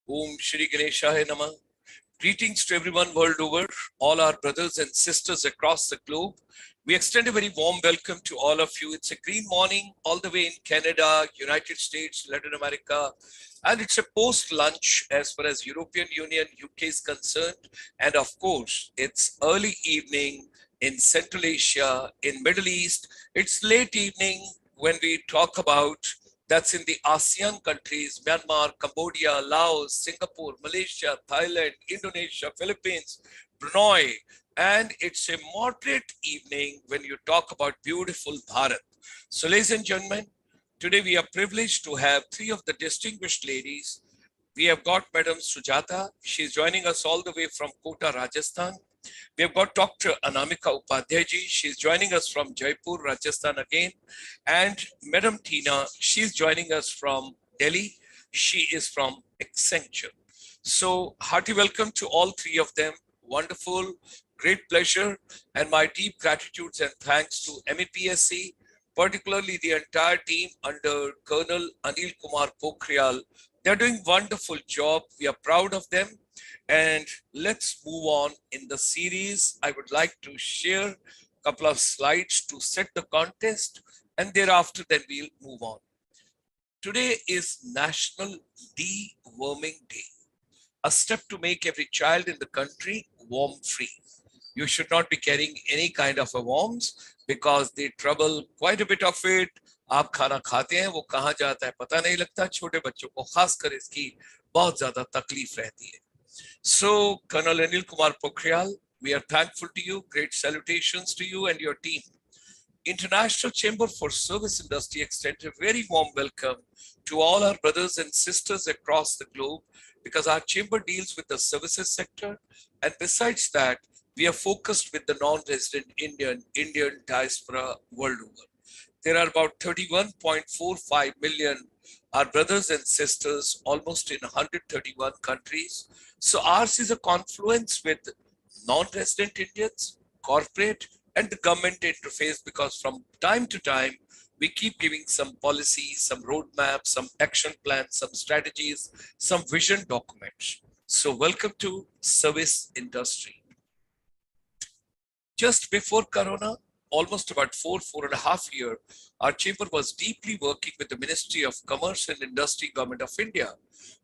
Om Shri Ganeshaya Namah. Greetings to everyone world over, all our brothers and sisters across the globe. We extend a very warm welcome to all of you. It's a green morning all the way in Canada, United States, Latin America, and it's a post-lunch as far as European Union, UK is concerned. And of course, it's early evening in Central Asia, in Middle East. It's late evening when we talk about that's in the ASEAN countries, Myanmar, Cambodia, Laos, Singapore, Malaysia, Thailand, Indonesia, Philippines, Brunei. And it's a moderate evening when you talk about beautiful Bharat. So ladies and gentlemen, today we are privileged to have three of the distinguished ladies. We have got Madam Sujata. She's joining us all the way from Kota, Rajasthan. We have got Dr. Anamika Upadhyayji. She's joining us from Jaipur, Rajasthan again. And Madam Tina, she's joining us from Delhi. She is from Accenture. So hearty welcome to all three of them. Wonderful, great pleasure. And my deep gratitudes and thanks to MEPSC, particularly the entire team under Colonel Anil Kumar Pokhriyal. They're doing a wonderful job. We are proud of them. And let's move on in the series. I would like to share a couple of slides to set the context, and thereafter then we'll move on. Today is National Deworming Day, a step to make every child in the country worm-free. You should not be carrying any kind of a worms because they trouble quite a bit of it. आप खाना खाते हैं वो कहाँ जाता है पता नहीं लगता. छोटे बच्चों को खासकर इसकी बहुत ज्यादा तकलीफ रहती है. So, Colonel Anil Kumar Pokhriyal, we are thankful to you. Great salutations to you and your team. International Chamber for Service Industry extends a very warm welcome to all our brothers and sisters across the globe because our chamber deals with the services sector. And besides that, we are focused with the non-resident Indian diaspora world over. There are about 31.45 million our brothers and sisters almost in 131 countries. So ours is a confluence with non-resident Indians, corporate, and the government interface because from time to time, we keep giving some policies, some roadmaps, some action plans, some strategies, some vision documents. So welcome to service industry. Just before Corona, almost about 4.5 years, our chamber was deeply working with the Ministry of Commerce and Industry, Government of India,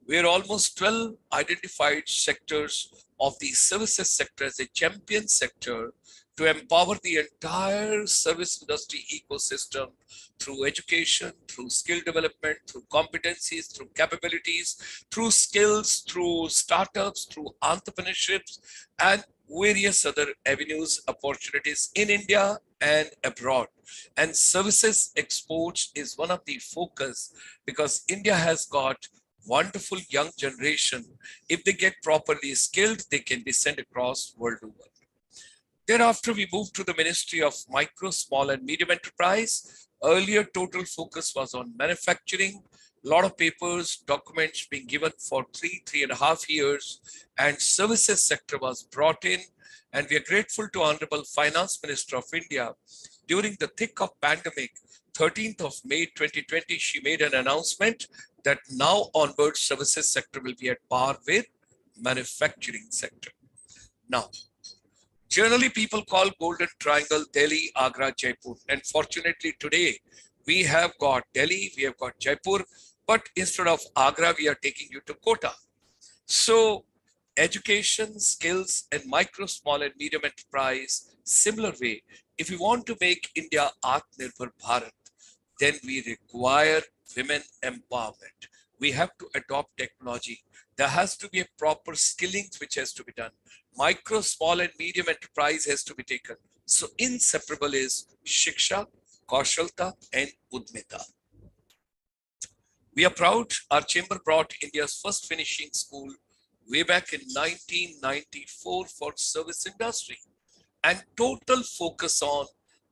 where almost 12 identified sectors of the services sector as a champion sector to empower the entire service industry ecosystem through education, through skill development, through competencies, through capabilities, through skills, through startups, through entrepreneurships, and various other avenues, opportunities in India and abroad. And services exports is one of the focus because India has got wonderful young generation. If they get properly skilled, they can be sent across world over. Thereafter, we moved to the Ministry of Micro, Small and Medium Enterprise. Earlier, total focus was on manufacturing. A lot of papers, documents being given for 3.5 years, and services sector was brought in. And we are grateful to Honorable Finance Minister of India. During the thick of pandemic, 13th of May 2020, she made an announcement that now onwards services sector will be at par with manufacturing sector. Now, generally people call Golden Triangle Delhi, Agra, Jaipur. And fortunately today, we have got Delhi, we have got Jaipur, but instead of Agra, we are taking you to Kota. So education, skills, and micro, small, and medium enterprise, similar way, if we want to make India Atmanirbhar Bharat, then we require women empowerment. We have to adopt technology. There has to be a proper skilling which has to be done. Micro, small, and medium enterprise has to be taken. So inseparable is Shiksha, Kaushalta, and Udmita. We are proud our chamber brought India's first finishing school way back in 1994 for service industry, and total focus on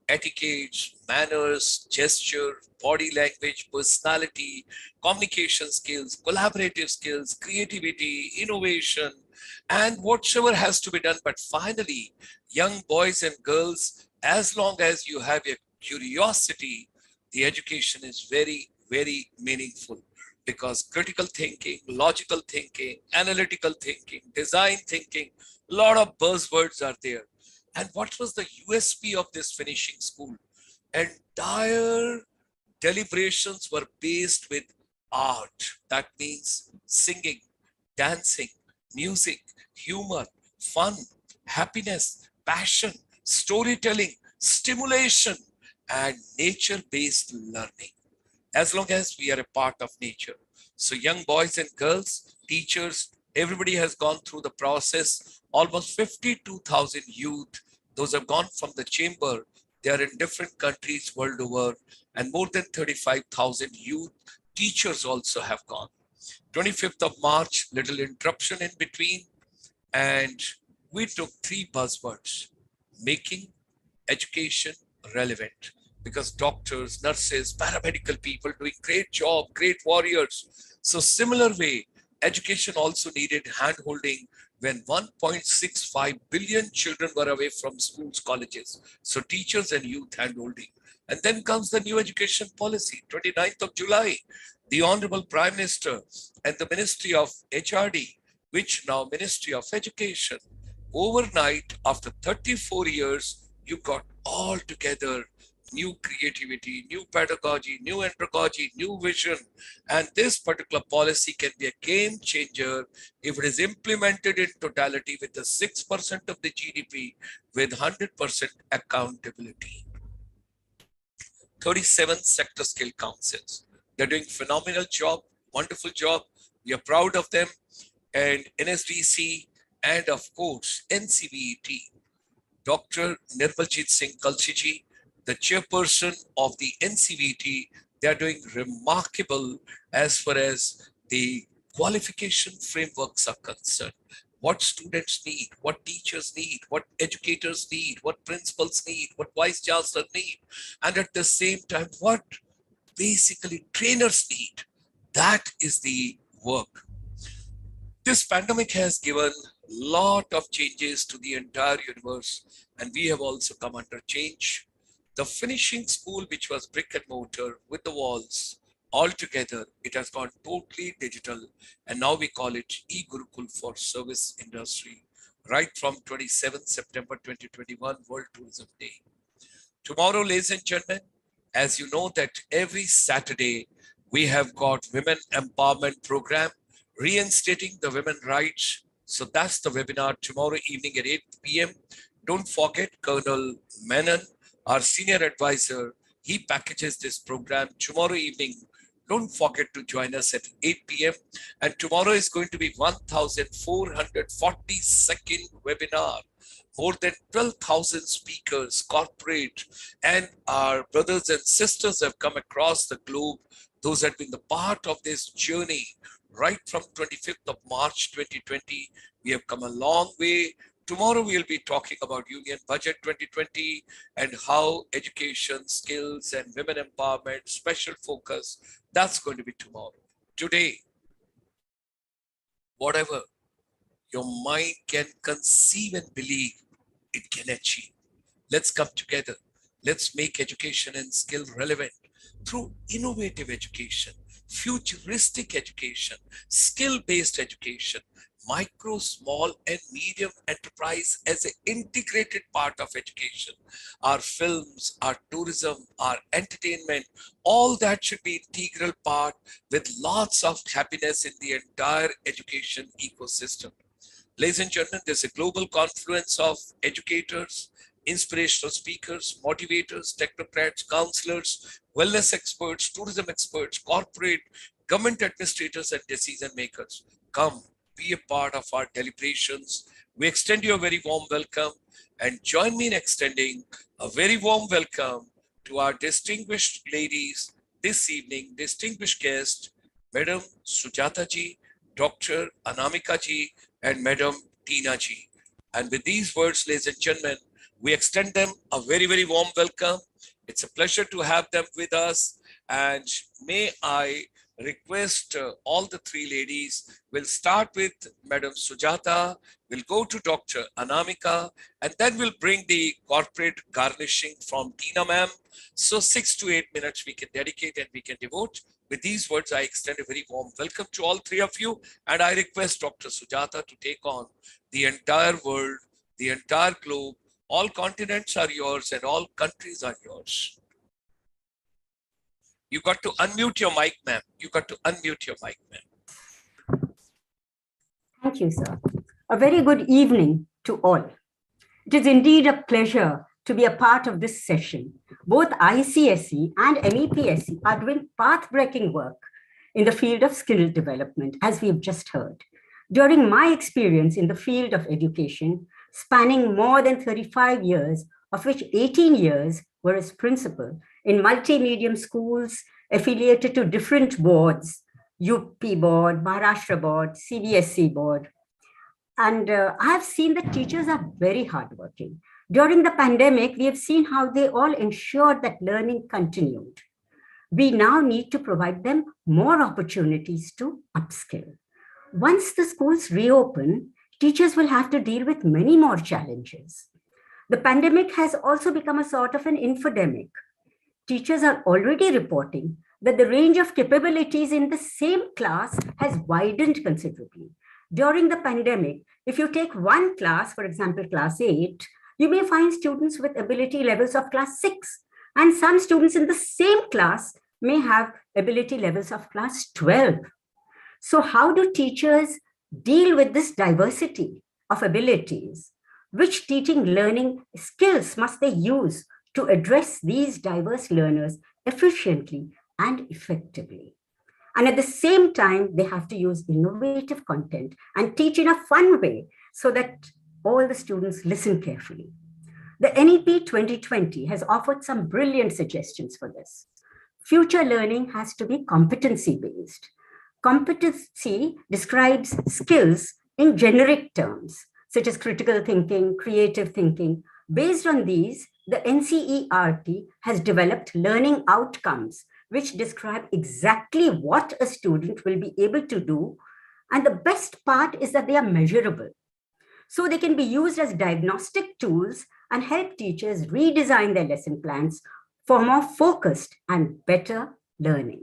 etiquette, manners, gesture, body language, personality, communication skills, collaborative skills, creativity, innovation, and whatsoever has to be done. But finally, young boys and girls, as long as you have a curiosity, the education is very, very meaningful. because critical thinking, logical thinking, analytical thinking, design thinking, a lot of buzzwords are there. And what was the USP of this finishing school? Entire deliberations were based with art. That means singing, dancing, music, humor, fun, happiness, passion, storytelling, stimulation, and nature-based learning, as long as we are a part of nature. So young boys and girls, teachers, everybody has gone through the process. Almost 52,000 youth, those have gone from the chamber. They are in different countries world over, and more than 35,000 youth teachers also have gone. 25th of March, little interruption in between, and we took three buzzwords: making education relevant, because doctors, nurses, paramedical people doing great job, great warriors. So similar way, education also needed hand-holding when 1.65 billion children were away from schools, colleges. So teachers and youth hand-holding. And then comes the new education policy, 29th of July. The Honorable Prime Minister and the Ministry of HRD, which now Ministry of Education, overnight, after 34 years, you got all together new creativity, new pedagogy, new andragogy, new vision. And this particular policy can be a game changer if it is implemented in totality with the 6% of the GDP with 100% accountability. 37 sector skill councils. They're doing phenomenal job, wonderful job. We are proud of them. And NSDC and of course NCVET. Dr. Nirmaljit Singh Kalsiji, the chairperson of the NCVT, they are doing remarkable as far as the qualification frameworks are concerned. What students need, what teachers need, what educators need, what principals need, what vice chancellor need, and at the same time, what basically trainers need. That is the work. This pandemic has given a lot of changes to the entire universe, and we have also come under change. The finishing school, which was brick and mortar with the walls, altogether, it has gone totally digital, and now we call it e-Gurukul for service industry, right from 27th September 2021, World Tourism Day. Tomorrow, ladies and gentlemen, as you know that every Saturday, we have got Women Empowerment Program, reinstating the women rights. So that's the webinar tomorrow evening at 8 p.m. Don't forget Colonel Menon, our senior advisor, he packages this program tomorrow evening. Don't forget to join us at 8 p.m. And tomorrow is going to be 1,442nd webinar. More than 12,000 speakers, corporate, and our brothers and sisters have come across the globe. Those have been the part of this journey. Right from 25th of March 2020, we have come a long way. Tomorrow we'll be talking about Union Budget 2020 and how education, skills, and women empowerment, special focus, that's going to be tomorrow. Today, whatever your mind can conceive and believe, it can achieve. Let's come together. Let's make education and skill relevant through innovative education, futuristic education, skill-based education, micro, small, and medium enterprise as an integrated part of education. Our films, our tourism, our entertainment, all that should be integral part with lots of happiness in the entire education ecosystem. Ladies and gentlemen, there's a global confluence of educators, inspirational speakers, motivators, technocrats, counselors, wellness experts, tourism experts, corporate, government administrators, and decision makers. Come, be a part of our deliberations. We extend you a very warm welcome, and join me in extending a very warm welcome to our distinguished ladies this evening, distinguished guests, Madam Sujata ji, Dr. Anamika ji, and Madam Tina ji. And with these words, ladies and gentlemen, we extend them a very, very warm welcome. It's a pleasure to have them with us. And may I request all the three ladies, we'll start with Madam Sujata, we'll go to Dr. Anamika, and then we'll bring the corporate garnishing from Tina ma'am. So 6 to 8 minutes we can dedicate and we can devote. With these words, I extend a very warm welcome to all three of you, and I request Dr. Sujata to take on the entire world, the entire globe. All continents are yours and all countries are yours. You got to unmute your mic, ma'am. You got to unmute your mic, ma'am. Thank you, sir. A very good evening to all. It is indeed a pleasure to be a part of this session. Both ICSE and MEPSC are doing path-breaking work in the field of skill development, as we've just heard. During my experience in the field of education, spanning more than 35 years, of which 18 years were as principal in multi-medium schools affiliated to different boards, UP board, Maharashtra board, CBSE board. And I have seen that teachers are very hardworking. During the pandemic, we have seen how they all ensured that learning continued. We now need to provide them more opportunities to upskill. Once the schools reopen, teachers will have to deal with many more challenges. The pandemic has also become a sort of an infodemic. Teachers are already reporting that the range of capabilities in the same class has widened considerably. During the pandemic, if you take one class, for example, class 8, you may find students with ability levels of class 6, and some students in the same class may have ability levels of class 12. So how do teachers deal with this diversity of abilities? Which teaching learning skills must they use to address these diverse learners efficiently and effectively? And at the same time, they have to use innovative content and teach in a fun way so that all the students listen carefully. The NEP 2020 has offered some brilliant suggestions for this. Future learning has to be competency-based. Competency describes skills in generic terms, such as critical thinking, creative thinking. Based on these, the NCERT has developed learning outcomes, which describe exactly what a student will be able to do. And the best part is that they are measurable. So they can be used as diagnostic tools and help teachers redesign their lesson plans for more focused and better learning.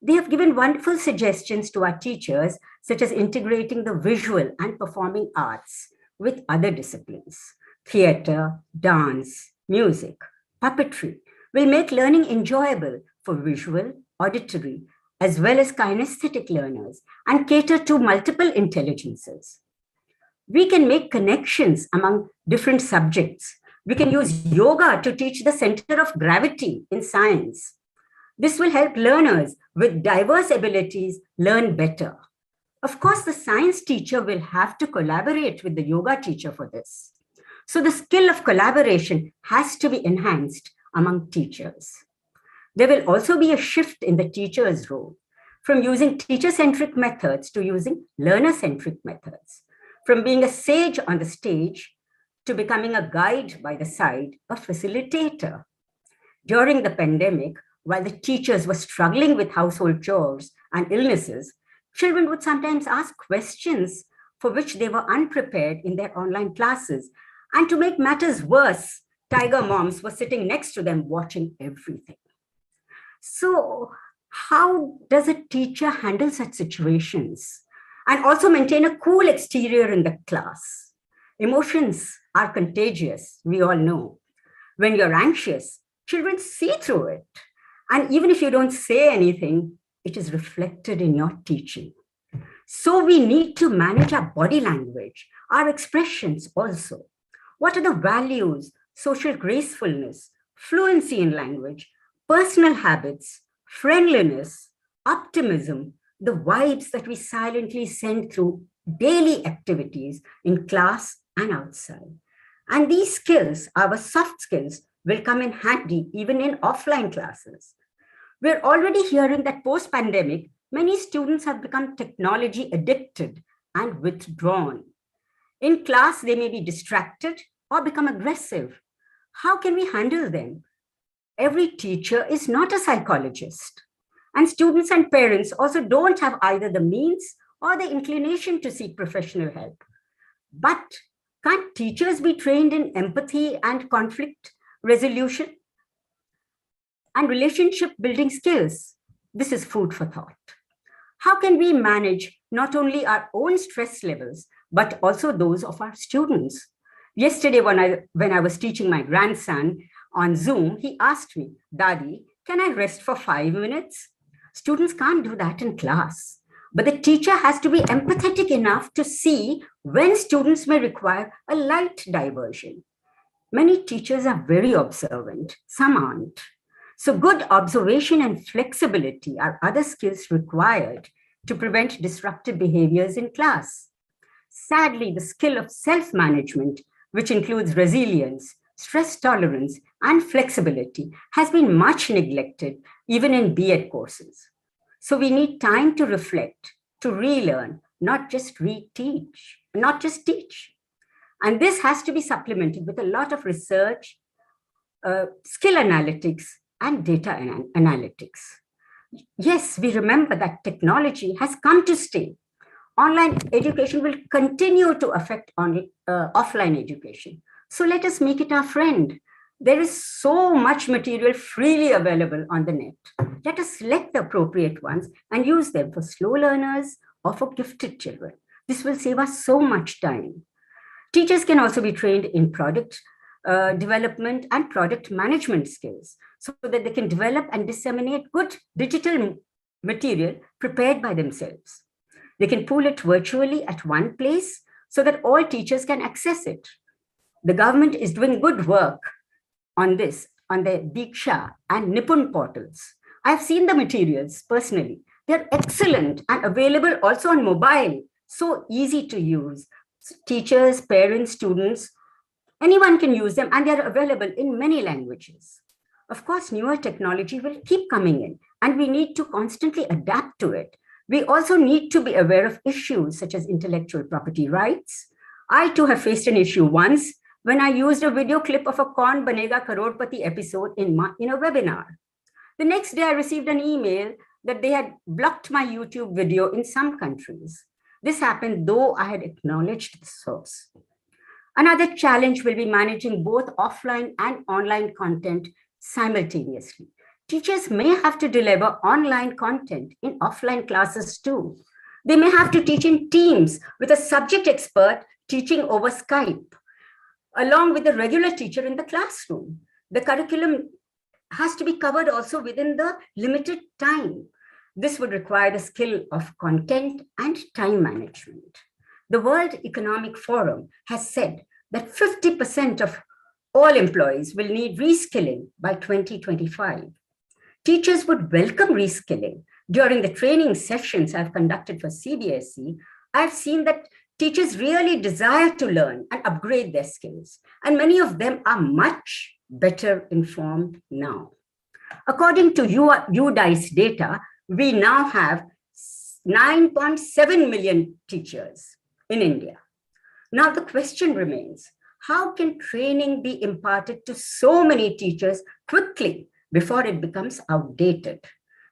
They have given wonderful suggestions to our teachers, such as integrating the visual and performing arts with other disciplines. Theater, dance, music, puppetry will make learning enjoyable for visual, auditory, as well as kinesthetic learners and cater to multiple intelligences. We can make connections among different subjects. We can use yoga to teach the center of gravity in science. This will help learners with diverse abilities learn better. Of course, the science teacher will have to collaborate with the yoga teacher for this. So the skill of collaboration has to be enhanced among teachers. There will also be a shift in the teacher's role from using teacher-centric methods to using learner-centric methods, from being a sage on the stage to becoming a guide by the side, a facilitator. During the pandemic, while the teachers were struggling with household chores and illnesses, children would sometimes ask questions for which they were unprepared in their online classes. And to make matters worse, tiger moms were sitting next to them watching everything. So how does a teacher handle such situations and also maintain a cool exterior in the class? Emotions are contagious, we all know. When you're anxious, children see through it. And even if you don't say anything, it is reflected in your teaching. So we need to manage our body language, our expressions also. What are the values, social gracefulness, fluency in language, personal habits, friendliness, optimism, the vibes that we silently send through daily activities in class and outside. And these skills, our soft skills, will come in handy even in offline classes. We're already hearing that post-pandemic, many students have become technology addicted and withdrawn. In class, they may be distracted or become aggressive. How can we handle them? Every teacher is not a psychologist. And students and parents also don't have either the means or the inclination to seek professional help. But can't teachers be trained in empathy and conflict resolution and relationship building skills? This is food for thought. How can we manage not only our own stress levels, but also those of our students? Yesterday, when I was teaching my grandson on Zoom, he asked me, Dadi, can I rest for 5 minutes? Students can't do that in class, but the teacher has to be empathetic enough to see when students may require a light diversion. Many teachers are very observant, some aren't. So good observation and flexibility are other skills required to prevent disruptive behaviors in class. Sadly, the skill of self-management, which includes resilience, stress tolerance, and flexibility, has been much neglected even in B.Ed courses. So we need time to reflect, to relearn, not just teach. And this has to be supplemented with a lot of research, skill analytics, and data analytics. Yes, we remember that technology has come to stay. Online education will continue to affect offline education. So let us make it our friend. There is so much material freely available on the net. Let us select the appropriate ones and use them for slow learners or for gifted children. This will save us so much time. Teachers can also be trained in product development and product management skills so that they can develop and disseminate good digital material prepared by themselves. They can pool it virtually at one place so that all teachers can access it. The government is doing good work on this, on the Diksha and Nipun portals. I've seen the materials personally. They're excellent and available also on mobile, so easy to use. Teachers, parents, students, anyone can use them, and they're available in many languages. Of course, newer technology will keep coming in, and we need to constantly adapt to it. We also need to be aware of issues such as intellectual property rights. I too have faced an issue once when I used a video clip of a Kaun Banega Karodpati episode in a webinar. The next day, I received an email that they had blocked my YouTube video in some countries. This happened though I had acknowledged the source. Another challenge will be managing both offline and online content simultaneously. Teachers may have to deliver online content in offline classes too. They may have to teach in teams with a subject expert teaching over Skype, along with the regular teacher in the classroom. The curriculum has to be covered also within the limited time. This would require the skill of content and time management. The World Economic Forum has said that 50% of all employees will need reskilling by 2025. Teachers would welcome reskilling. During the training sessions I've conducted for CBSE, I've seen that teachers really desire to learn and upgrade their skills, and many of them are much better informed now. According to UDICE data, we now have 9.7 million teachers in India. Now the question remains, how can training be imparted to so many teachers quickly before it becomes outdated?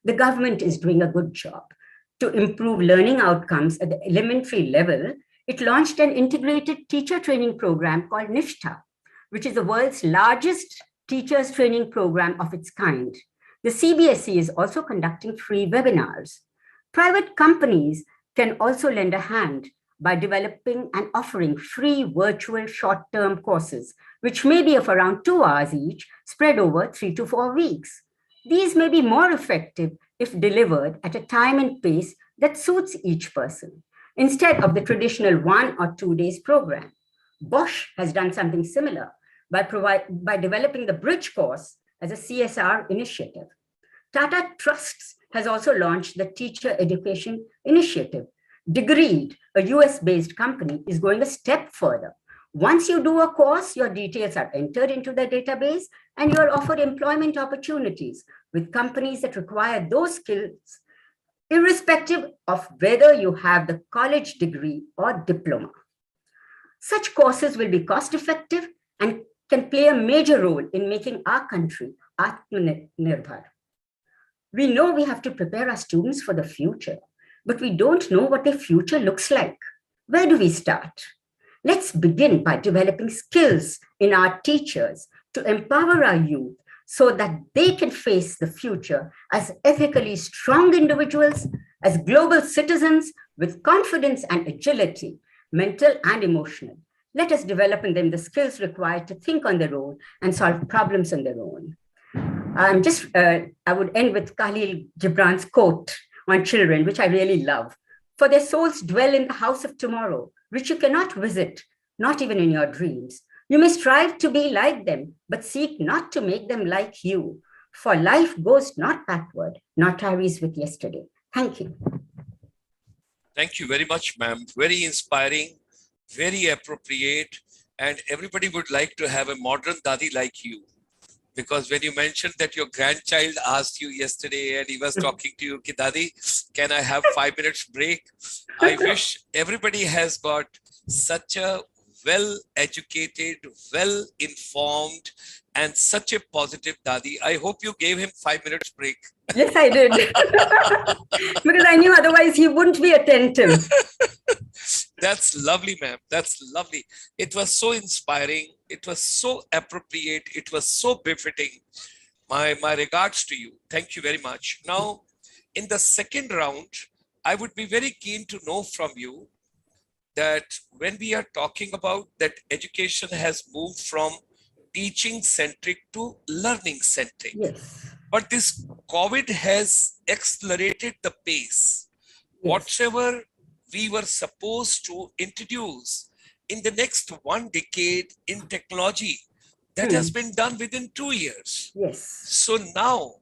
The government is doing a good job. To improve learning outcomes at the elementary level, it launched an integrated teacher training program called Nishtha, which is the world's largest teachers training program of its kind. The CBSE is also conducting free webinars. Private companies can also lend a hand by developing and offering free virtual short-term courses, which may be of around 2 hours each, spread over 3 to 4 weeks. These may be more effective if delivered at a time and pace that suits each person, instead of the traditional 1 or 2 days program. Bosch has done something similar by developing the Bridge course as a CSR initiative. Tata Trusts has also launched the Teacher Education Initiative. Degreed, a US-based company, is going a step further. Once you do a course, your details are entered into the database and you are offered employment opportunities with companies that require those skills, irrespective of whether you have the college degree or diploma. Such courses will be cost-effective and can play a major role in making our country Atmanirbhar. We know we have to prepare our students for the future, but we don't know what their future looks like. Where do we start? Let's begin by developing skills in our teachers to empower our youth so that they can face the future as ethically strong individuals, as global citizens with confidence and agility, mental and emotional. Let us develop in them the skills required to think on their own and solve problems on their own. I would end with Khalil Gibran's quote on children, which I really love. For their souls dwell in the house of tomorrow, which you cannot visit, not even in your dreams. You may strive to be like them, but seek not to make them like you. For life goes not backward, nor tarries with yesterday. Thank you. Thank you very much, ma'am. Very inspiring, very appropriate. And everybody would like to have a modern Dadi like you. Because when you mentioned that your grandchild asked you yesterday and he was talking to you, Ki Dadi, can I have 5 minutes break? I wish everybody has got such a well-educated, well-informed, and such a positive Dadi. I hope you gave him 5 minutes break. Yes, I did. Because I knew otherwise he wouldn't be attentive. That's lovely, ma'am. That's lovely. It was so inspiring. It was so appropriate. It was so befitting. My regards to you. Thank you very much. Now, in the second round, I would be very keen to know from you that when we are talking about that education has moved from teaching centric to learning centric. Yes. But this COVID has accelerated the pace. Yes. Whatever we were supposed to introduce in the next 1 decade in technology, that has been done within 2 years. Yes. So now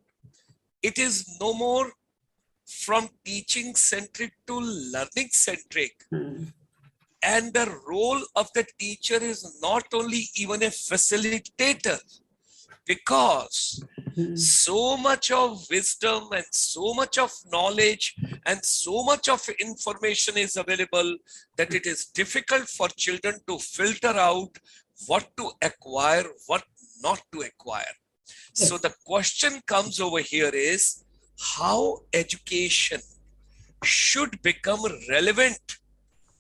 it is no more from teaching centric to learning centric. And the role of the teacher is not only even a facilitator, because so much of wisdom and so much of knowledge and so much of information is available that it is difficult for children to filter out what to acquire, what not to acquire. Yes. So the question comes over here is how education should become relevant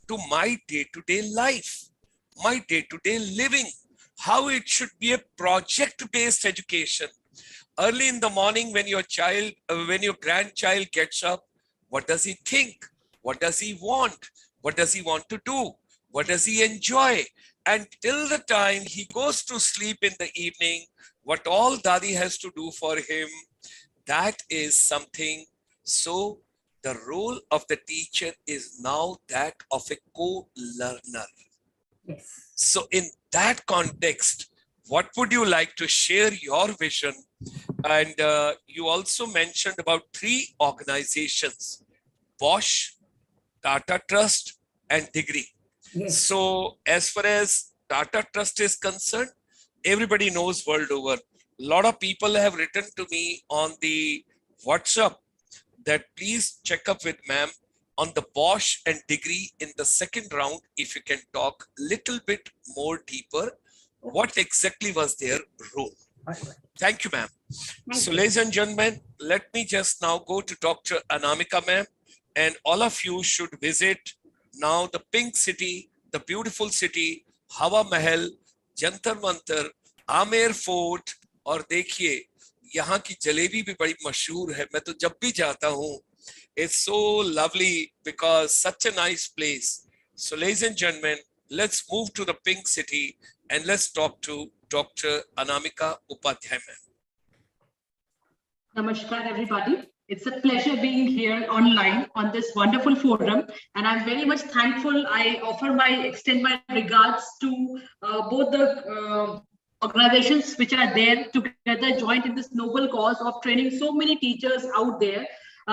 to my day-to-day life, my day-to-day living, how it should be a project-based education. Early in the morning when your grandchild gets up, what does he think? What does he want? What does he want to do? What does he enjoy? And till the time he goes to sleep in the evening, what all Dadi has to do for him, that is something. So the role of the teacher is now that of a co-learner. Yes. So in that context, what would you like to share your vision? And you also mentioned about 3 organizations, Bosch, Tata Trust, and Degree. Yes. So as far as Tata Trust is concerned, everybody knows world over. A lot of people have written to me on the WhatsApp that please check up with ma'am on the Bosch and Degree in the second round. If you can talk a little bit more deeper, what exactly was their role? Thank you, ma'am. So ladies and gentlemen, let me just now go to Dr. Anamika, ma'am, and all of you should visit now the pink city, the beautiful city, Hawa Mahal, Jantar Mantar, Amer Fort, और देखिए यहाँ की जलेबी भी बड़ी मशहूर है. मैं तो जब भी जाता हूँ, it's so lovely because such a nice place. So ladies and gentlemen, let's move to the pink city and let's talk to Dr. Anamika Upadhyay. Namaskar, everybody. It's a pleasure being here online on this wonderful forum, and I'm very much thankful. I extend my regards to both the organizations which are there together, joined in this noble cause of training so many teachers out there.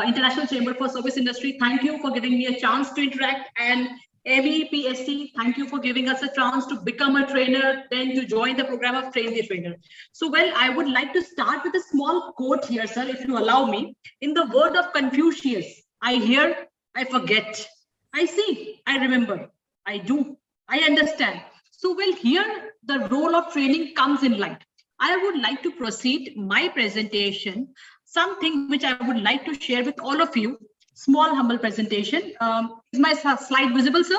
International Chamber for Service Industry, thank you for giving me a chance to interact, and MEPSC, thank you for giving us a chance to become a trainer, then to join the program of Train the Trainer. So, well, I would like to start with a small quote here, sir, if you allow me. In the word of Confucius, I hear, I forget. I see, I remember. I do, I understand. So, well, here the role of training comes in light. I would like to proceed my presentation, something which I would like to share with all of you. Small, humble presentation. Is my slide visible, sir?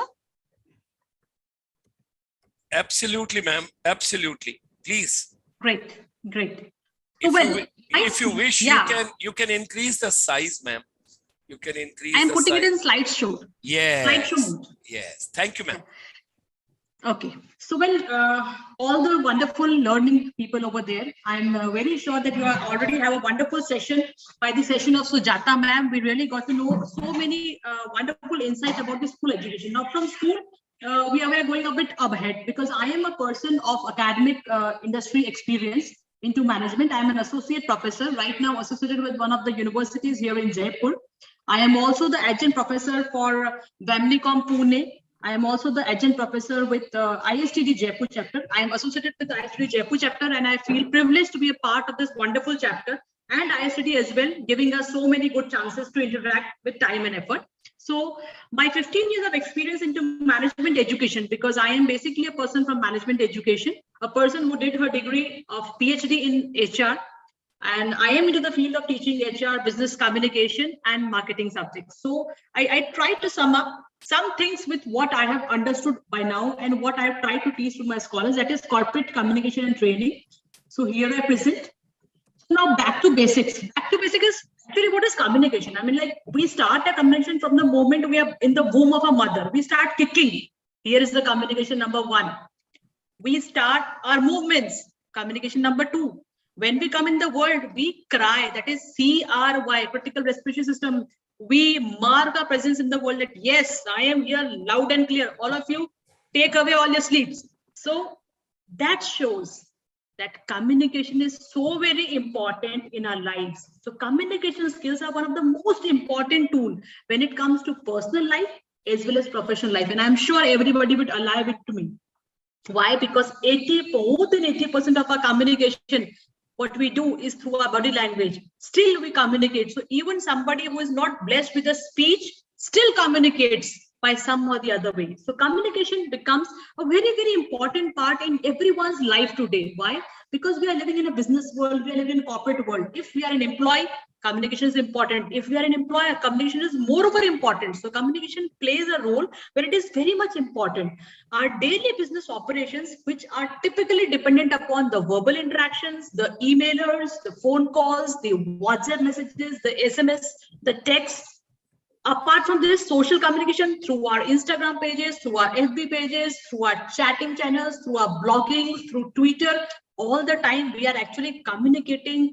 Absolutely, ma'am. Absolutely. Please. Great, great. If you wish, you can increase the size, ma'am. You can increase. I'm the putting size. it in slideshow. Yes. Slideshow mode. Yes. Thank you, ma'am. Okay. So, all the wonderful learning people over there, I'm very sure that you already have a wonderful session. By the session of Sujata ma'am, we really got to know so many wonderful insights about the school education. Now, from school, we are going a bit ahead because I am a person of academic industry experience into management. I'm an associate professor right now associated with one of the universities here in Jaipur. I am also the adjunct professor for Vamnicom Pune. I am also the adjunct professor with ISTD Jaipur chapter. I am associated with the ISTD Jaipur chapter, and I feel privileged to be a part of this wonderful chapter and ISTD as well, giving us so many good chances to interact with time and effort. So my 15 years of experience into management education, because I am basically a person from management education, a person who did her degree of PhD in HR, and I am into the field of teaching HR, business communication, and marketing subjects. So I tried to sum up some things with what I have understood by now and what I have tried to teach to my scholars, that is corporate communication and training. So here I present. Now back to basics. Back to basics is actually what is communication. I mean, like we start a communication from the moment we are in the womb of a mother. We start kicking. Here is the communication number 1. We start our movements. Communication number 2. When we come in the world, we cry. That is CRY, critical respiratory system. We mark our presence in the world that yes, I am here loud and clear. All of you, take away all your sleeps. So that shows that communication is so very important in our lives. So communication skills are one of the most important tools when it comes to personal life as well as professional life. And I'm sure everybody would allow it to me. Why? Because more than 80% of our communication, what we do is through our body language. Still we communicate. So even somebody who is not blessed with a speech still communicates by some or the other way. So communication becomes a very, very important part in everyone's life today. Why? Because we are living in a business world, we are living in a corporate world. If we are an employee, communication is important. If we are an employer, communication is moreover important. So communication plays a role where it is very much important. Our daily business operations, which are typically dependent upon the verbal interactions, the emailers, the phone calls, the WhatsApp messages, the SMS, the text. Apart from this, social communication through our Instagram pages, through our FB pages, through our chatting channels, through our blogging, through Twitter, all the time we are actually communicating.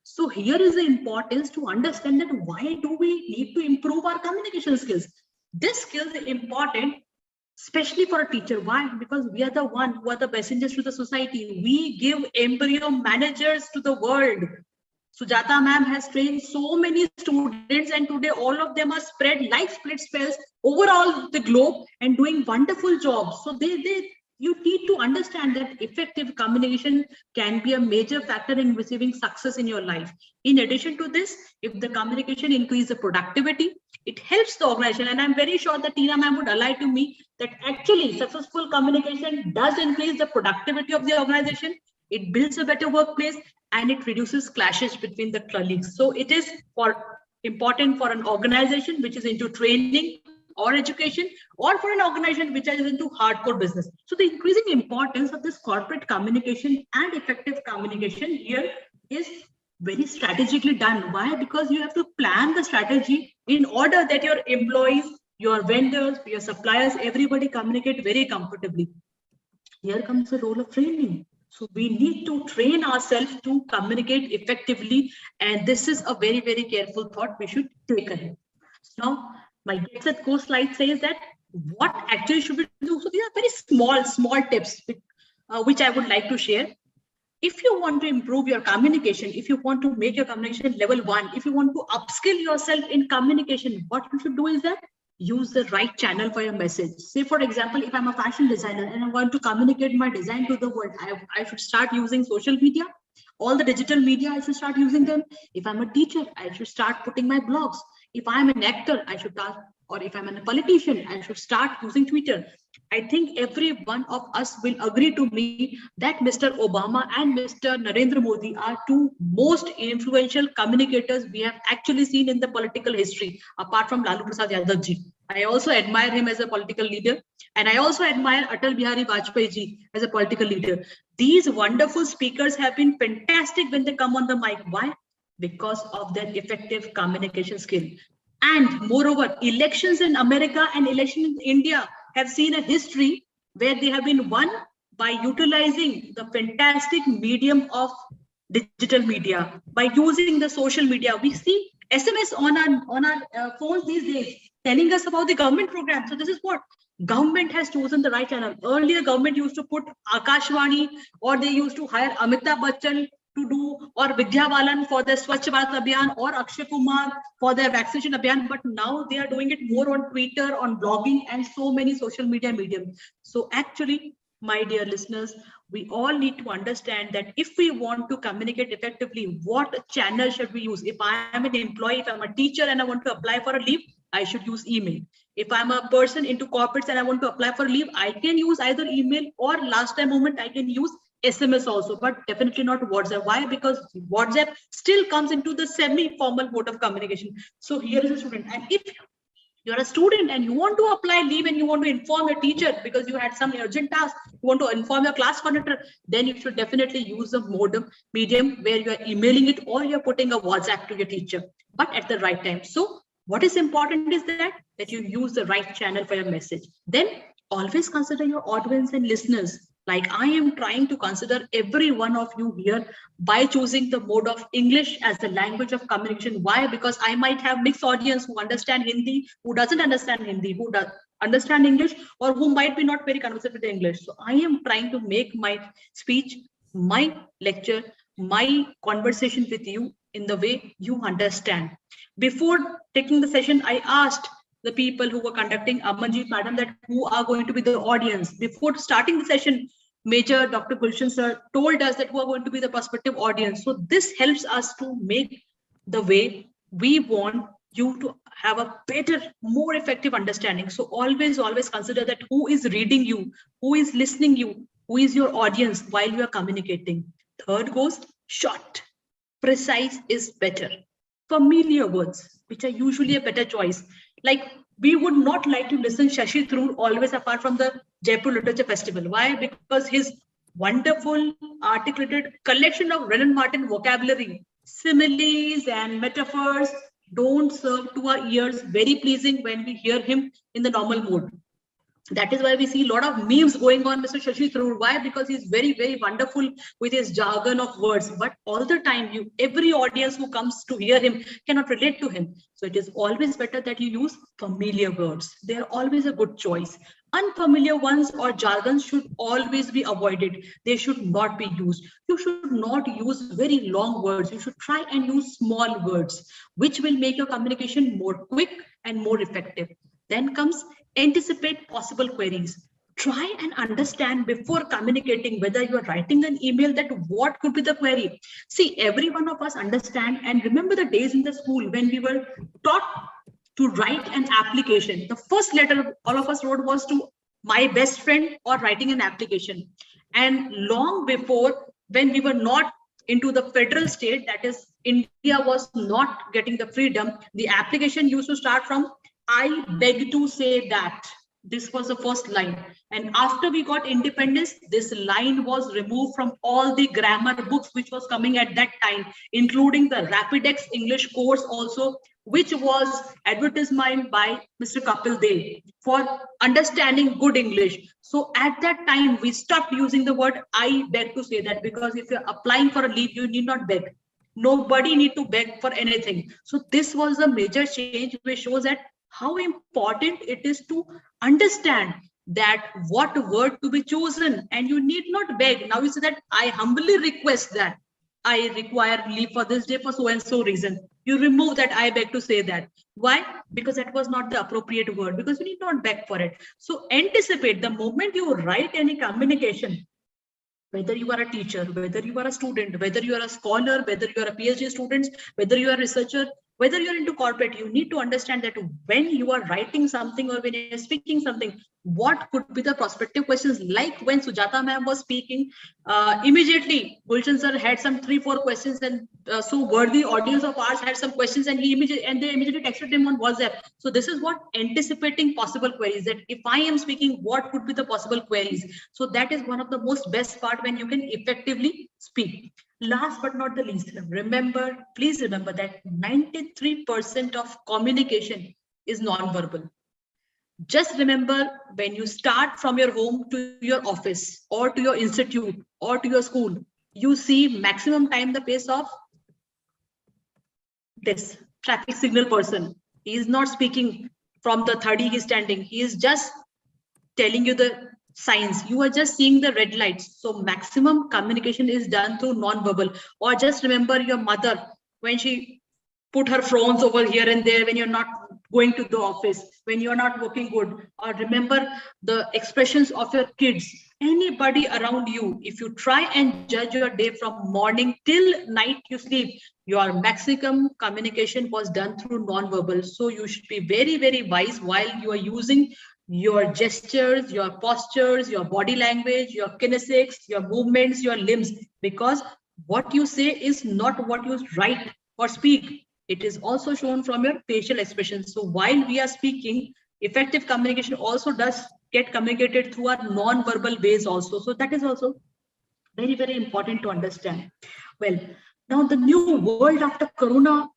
So here is the importance to understand that why do we need to improve our communication skills? This skill is important, especially for a teacher. Why? Because we are the one who are the messengers to the society. We give embryo managers to the world. Sujata ma'am has trained so many students, and today all of them are spread like split cells overall the globe and doing wonderful jobs. So you need to understand that effective communication can be a major factor in receiving success in your life. In addition to this, if the communication increases the productivity, it helps the organization. And I'm very sure that Tina ma'am would ally to me that actually successful communication does increase the productivity of the organization. It builds a better workplace and it reduces clashes between the colleagues. So it is important for an organization which is into training or education, or for an organization which is into hardcore business. So the increasing importance of this corporate communication and effective communication here is very strategically done. Why? Because you have to plan the strategy in order that your employees, your vendors, your suppliers, everybody communicate very comfortably. Here comes the role of training. So we need to train ourselves to communicate effectively. And this is a very, very careful thought we should take ahead. Now, my Get Set Go slide says that what actually should we do? So these are very small tips which I would like to share. If you want to improve your communication, if you want to make your communication level 1, if you want to upskill yourself in communication, what you should do is that use the right channel for your message. Say, for example, if I'm a fashion designer and I want to communicate my design to the world, I should start using social media. All the digital media, I should start using them. If I'm a teacher, I should start putting my blogs. If I'm an actor, I should start, or if I'm a politician, I should start using Twitter. I think every one of us will agree to me that Mr. Obama and Mr. Narendra Modi are two most influential communicators we have actually seen in the political history, apart from Lalu Prasad Yadav ji. I also admire him as a political leader, and I also admire Atal Bihari Vajpayee ji as a political leader. These wonderful speakers have been fantastic when they come on the mic. Why? Because of their effective communication skill. And moreover, elections in America and elections in India have seen a history where they have been won by utilizing the fantastic medium of digital media, by using the social media. We see SMS on our phones these days telling us about the government program. So this is what government has chosen the right channel. Earlier, government used to put Akashvani, or they used to hire Amitabh Bachchan to do, or Vidya Balan for the Swachh Bharat Abhiyan, or Akshay Kumar for their vaccination Abhiyan. But now they are doing it more on Twitter, on blogging, and so many social media mediums. So actually, my dear listeners, we all need to understand that if we want to communicate effectively, what channel should we use? If I am an employee, if I'm a teacher and I want to apply for a leave, I should use email. If I'm a person into corporates and I want to apply for leave, I can use either email, or last time moment I can use SMS also, but definitely not WhatsApp. Why? Because WhatsApp still comes into the semi-formal mode of communication. So here is a student, and if you're a student and you want to apply leave and you want to inform your teacher because you had some urgent task, you want to inform your class coordinator, then you should definitely use the medium where you are emailing it, or you're putting a WhatsApp to your teacher, but at the right time. So what is important is that you use the right channel for your message. Then always consider your audience and listeners. Like I am trying to consider every one of you here by choosing the mode of English as the language of communication. Why? Because I might have mixed audience who understand Hindi, who doesn't understand Hindi, who does understand English, or who might be not very conversant with English. So I am trying to make my speech, my lecture, my conversation with you in the way you understand. Before taking the session, I asked the people who were conducting, Amanjeet madam, that who are going to be the audience. Before starting the session, Major Dr. Gulshan sir told us that who are going to be the prospective audience. So this helps us to make the way we want you to have a better, more effective understanding. So always consider that who is reading you, who is listening you, who is your audience while you are communicating. Third goes short, precise is better. Familiar words, which are usually a better choice. Like we would not like to listen Shashi Tharoor always apart from the Jaipur Literature Festival. Why? Because his wonderful articulated collection of Renan Martin vocabulary, similes and metaphors don't serve to our ears very pleasing when we hear him in the normal mode. That is why we see a lot of memes going on Mr. Shashi Tharoor. Why? Because he's very, very wonderful with his jargon of words. But all the time, every audience who comes to hear him cannot relate to him. So it is always better that you use familiar words. They are always a good choice. Unfamiliar ones or jargons should always be avoided. They should not be used. You should not use very long words. You should try and use small words, which will make your communication more quick and more effective. Then comes anticipate possible queries. Try and understand before communicating whether you're writing an email that what could be the query. See, every one of us understand and remember the days in the school when we were taught to write an application. The first letter all of us wrote was to my best friend or writing an application. And long before, when we were not into the federal state, that is India was not getting the freedom, the application used to start from I beg to say that. This was the first line. And after we got independence, this line was removed from all the grammar books which was coming at that time, including the Rapidex English course also, which was advertisement by Mr. Kapil Dev for understanding good English. So at that time, we stopped using the word I beg to say that, because if you're applying for a leave, you need not beg. Nobody need to beg for anything. So this was a major change which shows that how important it is to understand that what word to be chosen, and you need not beg. Now you say that I humbly request that I require leave for this day for so and so reason. You remove that I beg to say that. Why? Because that was not the appropriate word, because you need not beg for it. So anticipate the moment you write any communication, whether you are a teacher, whether you are a student, whether you are a scholar, whether you are a PhD student, whether you are a researcher, Whether you're into corporate, you need to understand that when you are writing something or when you're speaking something, what could be the prospective questions? Like when Sujata ma'am was speaking, immediately Gulshan sir had some 3-4 questions, and so worthy audience of ours had some questions, and they immediately texted him on WhatsApp. So this is what anticipating possible queries, that if I am speaking, what could be the possible queries? So that is one of the most best part when you can effectively speak. Last but not the least, remember, please remember that 93% of communication is non-verbal. Just remember, when you start from your home to your office or to your institute or to your school, you see maximum time the pace of this traffic signal person. He is not speaking from the 30 he's standing. He is just telling you the signs. You are just seeing the red lights. So maximum communication is done through non-verbal. Or just remember your mother when she put her frowns over here and there when you're not going to the office, when you're not working good. Or remember the expressions of your kids, anybody around you. If you try and judge your day from morning till night you sleep, your maximum communication was done through non-verbal. So you should be very, very wise while you are using your gestures, your postures, your body language, your kinesics, your movements, your limbs, because what you say is not what you write or speak. It is also shown from your facial expressions. So while we are speaking, effective communication also does get communicated through our non-verbal ways also. So that is also very, very important to understand. Well, now the new world after Corona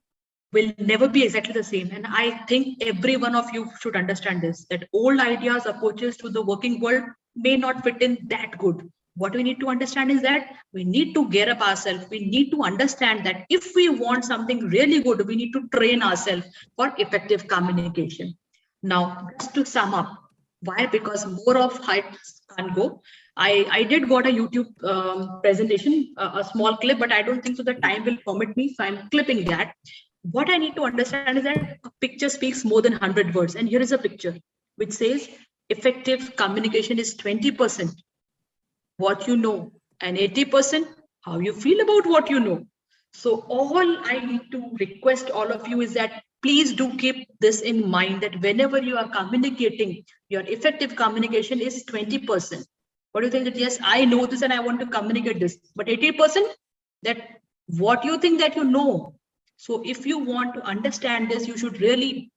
will never be exactly the same. And I think every one of you should understand this, that old ideas, approaches to the working world may not fit in that good. What we need to understand is that we need to gear up ourselves. We need to understand that if we want something really good, we need to train ourselves for effective communication. Now, just to sum up, why? Because more of heights can't go. I did got a YouTube presentation, a small clip, but I don't think so the time will permit me. So I'm clipping that. What I need to understand is that a picture speaks more than 100 words. And here is a picture which says effective communication is 20% what you know and 80% how you feel about what you know. So all I need to request all of you is that please do keep this in mind, that whenever you are communicating, your effective communication is 20%. What do you think? That yes, I know this and I want to communicate this, but 80% that what you think that you know. So if you want to understand this, you should really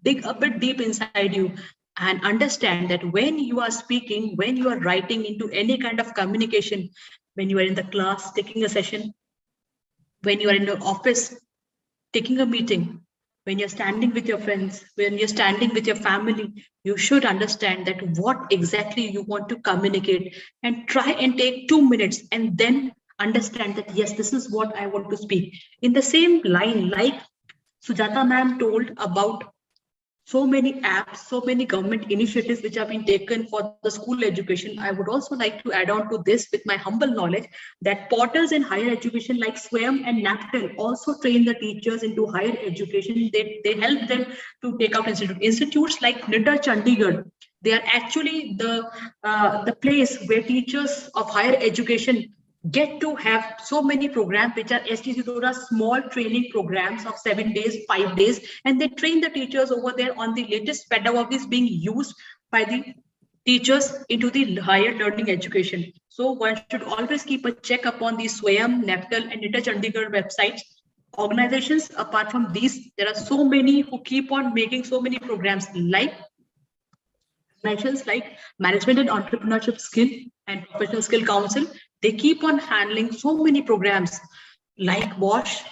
dig a bit deep inside you and understand that when you are speaking, when you are writing into any kind of communication, when you are in the class taking a session, when you are in the office taking a meeting, when you're standing with your friends, when you're standing with your family, you should understand that what exactly you want to communicate, and try and take 2 minutes and then understand that, yes, this is what I want to speak. In the same line, like Sujata ma'am told about so many apps, so many government initiatives which have been taken for the school education, I would also like to add on to this with my humble knowledge that portals in higher education like SWAYAM and NAPTEL also train the teachers into higher education. They help them to take out institutes like NITA Chandigarh. They are actually the place where teachers of higher education get to have so many programs which are STC, those are small training programs of 7 days, 5 days, and they train the teachers over there on the latest pedagogies being used by the teachers into the higher learning education. So one should always keep a check upon the SWAYAM, NAPTEL and NITA Chandigarh websites. Organizations, apart from these, there are so many who keep on making so many programs like organizations like Management and Entrepreneurship Skill and Professional Skill Council. They keep on handling so many programs like WASH,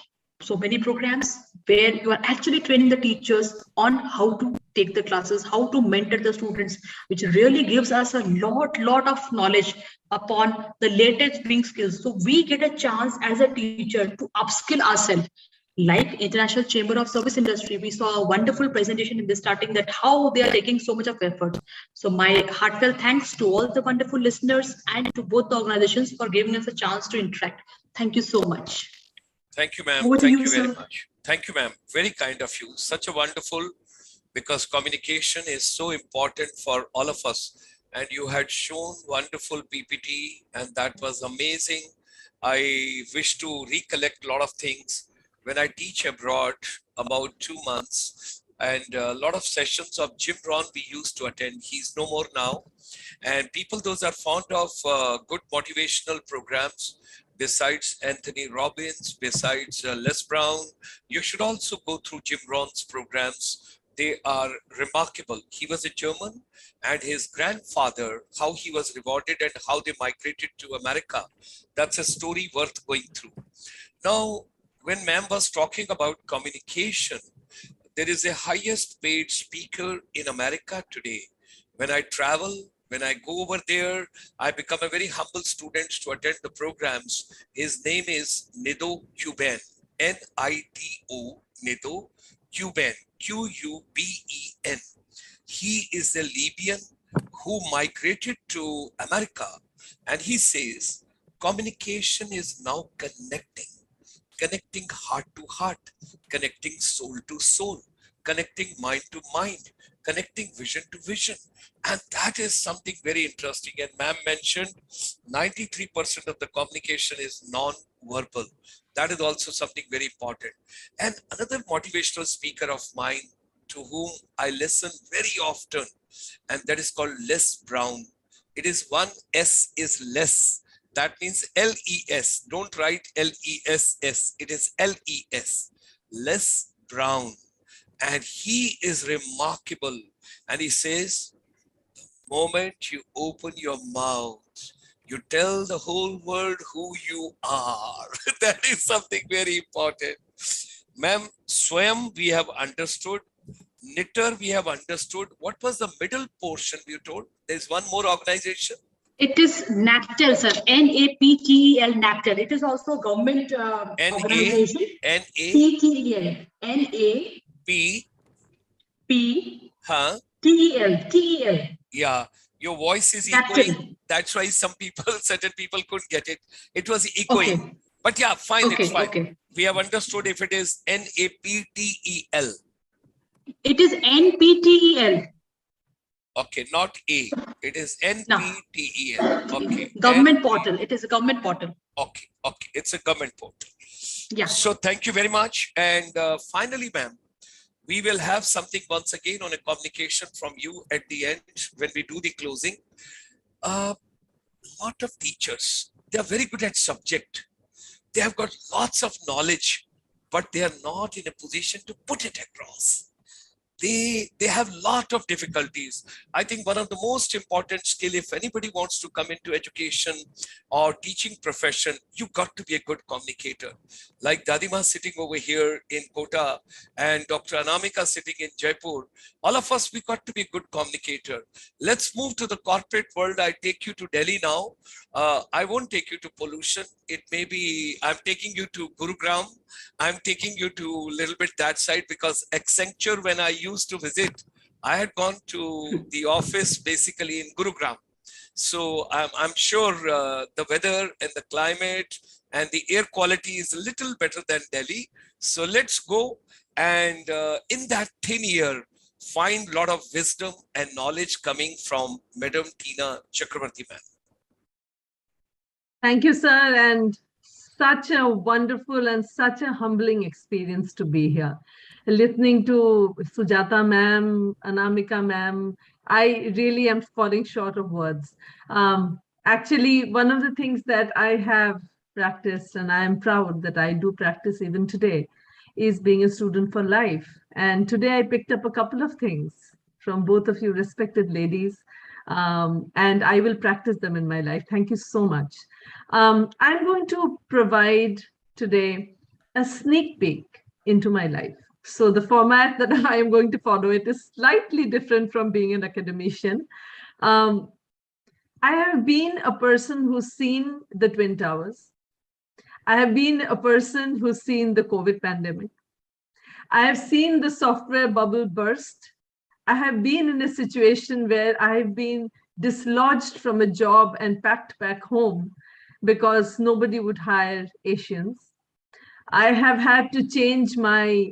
so many programs where you are actually training the teachers on how to take the classes, how to mentor the students, which really gives us a lot of knowledge upon the latest being skills. So we get a chance as a teacher to upskill ourselves. Like International Chamber of Service Industry, we saw a wonderful presentation in the starting that how they are taking so much of effort. So my heartfelt thanks to all the wonderful listeners and to both the organizations for giving us a chance to interact. Thank you so much. Thank you, ma'am. Over to Thank you, you very sir. much. Thank you, ma'am. Very kind of you. Such a wonderful, because communication is so important for all of us. And you had shown wonderful PPT and that was amazing. I wish to recollect a lot of things. when I teach abroad about 2 months, and a lot of sessions of Jim Rohn we used to attend. He's no more now. And people, those are fond of good motivational programs, besides Anthony Robbins, besides Les Brown, you should also go through Jim Rohn's programs. They are remarkable. He was a German, and his grandfather, how he was rewarded and how they migrated to America. That's a story worth going through. Now, when ma'am was talking about communication, there is a highest paid speaker in America today. When I travel, when I go over there, I become a very humble student to attend the programs. His name is Nido Cuban, Nido, Nido Cuban, Quben. He is a Libyan who migrated to America, and he says communication is now connecting heart to heart, connecting soul to soul, connecting mind to mind, connecting vision to vision. And that is something very interesting. And ma'am mentioned 93% of the communication is non-verbal. That is also something very important. And another motivational speaker of mine to whom I listen very often, and that is called Les Brown. It is one S is less. That means LES. Don't write LESS. It is LES. Les Brown. And he is remarkable. And he says, the moment you open your mouth, you tell the whole world who you are. That is something very important. Ma'am, Swayam, we have understood. Knitter, we have understood. What was the middle portion you told? There's one more organization. It is NAPTEL, sir. NAPTEL, NAPTEL. It is also a government organization. NAPTEL. TEL. Yeah, your voice is echoing. That's why certain people couldn't get it. It was echoing. Okay. But yeah, fine, it's fine. Okay. We have understood if it is NAPTEL. It is NPTEL. Okay, not A. It is NPTEL. Okay. Government portal. It is a government portal. Okay, okay. It's a government portal. Yeah. So thank you very much. And finally, ma'am, we will have something once again on a communication from you at the end when we do the closing. A lot of teachers, they are very good at subject. They have got lots of knowledge, but they are not in a position to put it across. They have a lot of difficulties. I think one of the most important skill, if anybody wants to come into education or teaching profession, you got to be a good communicator. Like Dadima sitting over here in Kota and Dr. Anamika sitting in Jaipur, all of us, we got to be a good communicator. Let's move to the corporate world. I take you to Delhi now. I won't take you to pollution. It may be, I'm taking you to Gurugram. I'm taking you to a little bit that side because Accenture, when I used to visit, I had gone to the office basically in Gurugram. So I'm sure the weather and the climate and the air quality is a little better than Delhi. So let's go and in that thin air, find a lot of wisdom and knowledge coming from Madam Tina Chakrabarti ma'am. Thank you, sir. And such a wonderful and such a humbling experience to be here. Listening to Sujata ma'am, Anamika ma'am, I really am falling short of words. Actually, one of the things that I have practiced, and I am proud that I do practice even today, is being a student for life. And today I picked up a couple of things from both of you respected ladies, and I will practice them in my life. Thank you so much. I'm going to provide today a sneak peek into my life. So the format that I am going to follow, it is slightly different from being an academician. I have been a person who's seen the Twin Towers. I have been a person who's seen the COVID pandemic. I have seen the software bubble burst. I have been in a situation where I have been dislodged from a job and packed back home because nobody would hire Asians. I have had to change my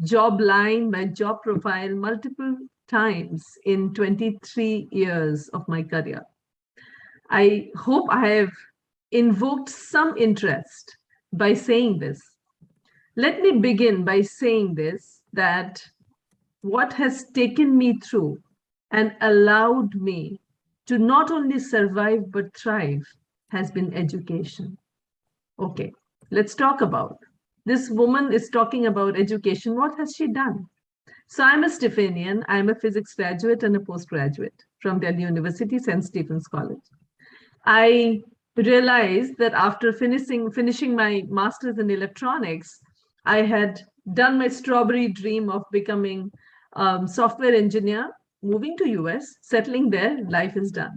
job line, my job profile multiple times in 23 years of my career. I hope I have invoked some interest by saying this. Let me begin by saying this, that what has taken me through and allowed me to not only survive but thrive has been education. Okay, let's talk about. This woman is talking about education. What has she done? So I'm a Stephanian. I'm a physics graduate and a postgraduate from Delhi University, St. Stephen's College. I realized that after finishing my master's in electronics, I had done my strawberry dream of becoming a software engineer, moving to US, settling there, life is done.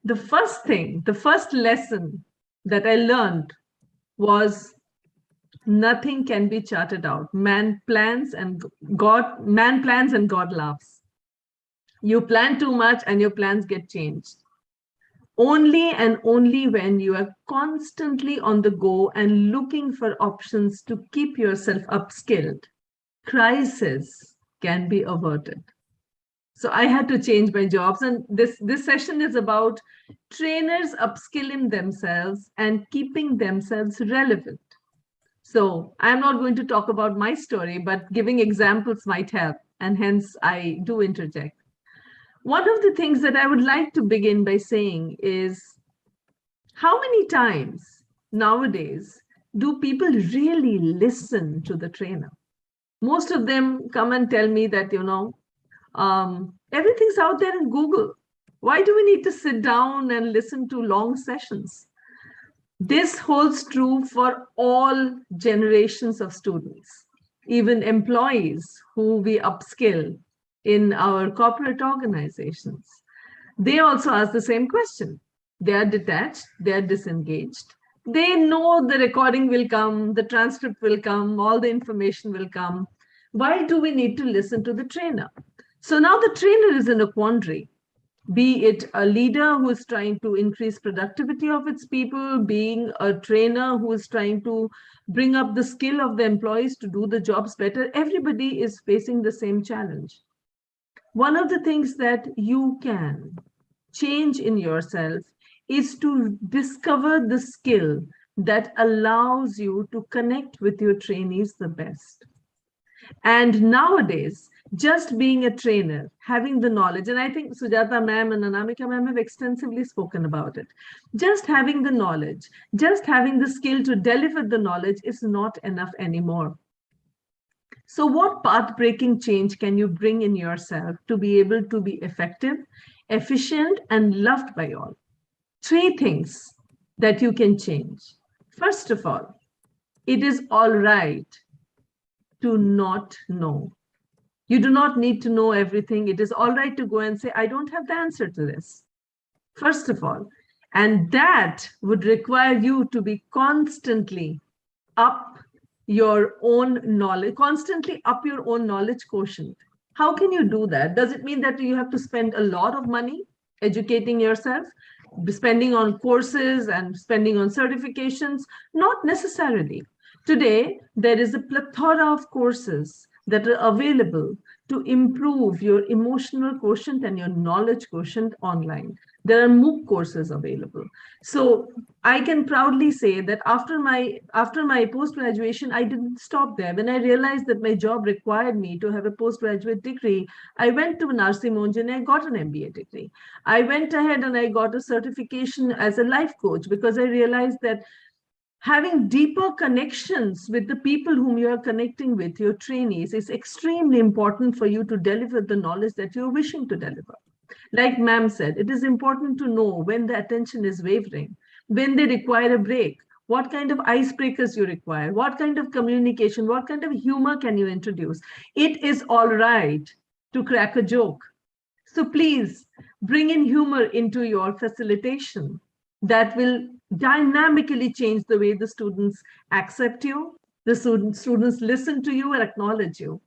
The first lesson that I learned was nothing can be charted out. Man plans and God laughs. You plan too much and your plans get changed. Only and only when you are constantly on the go and looking for options to keep yourself upskilled, crisis can be averted. So I had to change my jobs, and this session is about trainers upskilling themselves and keeping themselves relevant. So I'm not going to talk about my story, but giving examples might help, and hence I do interject. One of the things that I would like to begin by saying is, how many times nowadays do people really listen to the trainer? Most of them come and tell me that, everything's out there in Google. Why do we need to sit down and listen to long sessions? This holds true for all generations of students, even employees who we upskill in our corporate organizations. They also ask the same question. They are detached, they are disengaged. They know the recording will come, the transcript will come, all the information will come. Why do we need to listen to the trainer? So now the trainer is in a quandary, be it a leader who is trying to increase productivity of its people, being a trainer who is trying to bring up the skill of the employees to do the jobs better. Everybody is facing the same challenge. One of the things that you can change in yourself is to discover the skill that allows you to connect with your trainees the best. And nowadays, just being a trainer, having the knowledge, and I think Sujata ma'am and Anamika ma'am have extensively spoken about it. Just having the knowledge, just having the skill to deliver the knowledge is not enough anymore. So what path-breaking change can you bring in yourself to be able to be effective, efficient, and loved by all? 3 things that you can change. First of all, it is all right to not know. You do not need to know everything. It is all right to go and say, I don't have the answer to this. First of all, and that would require you to be constantly up your own knowledge, constantly up your own knowledge quotient. How can you do that? Does it mean that you have to spend a lot of money educating yourself, spending on courses and spending on certifications? Not necessarily. Today, there is a plethora of courses that are available to improve your emotional quotient and your knowledge quotient online. There are MOOC courses available. So I can proudly say that after my post-graduation, I didn't stop there. When I realized that my job required me to have a postgraduate degree, I went to Narsi Monjan and I got an MBA degree. I went ahead and I got a certification as a life coach because I realized that having deeper connections with the people whom you are connecting with, your trainees, is extremely important for you to deliver the knowledge that you're wishing to deliver. Like ma'am said, it is important to know when the attention is wavering, when they require a break, what kind of icebreakers you require, what kind of communication, what kind of humor can you introduce. It is all right to crack a joke. So please bring in humor into your facilitation. That will dynamically change the way the students accept you, the students listen to you and acknowledge you.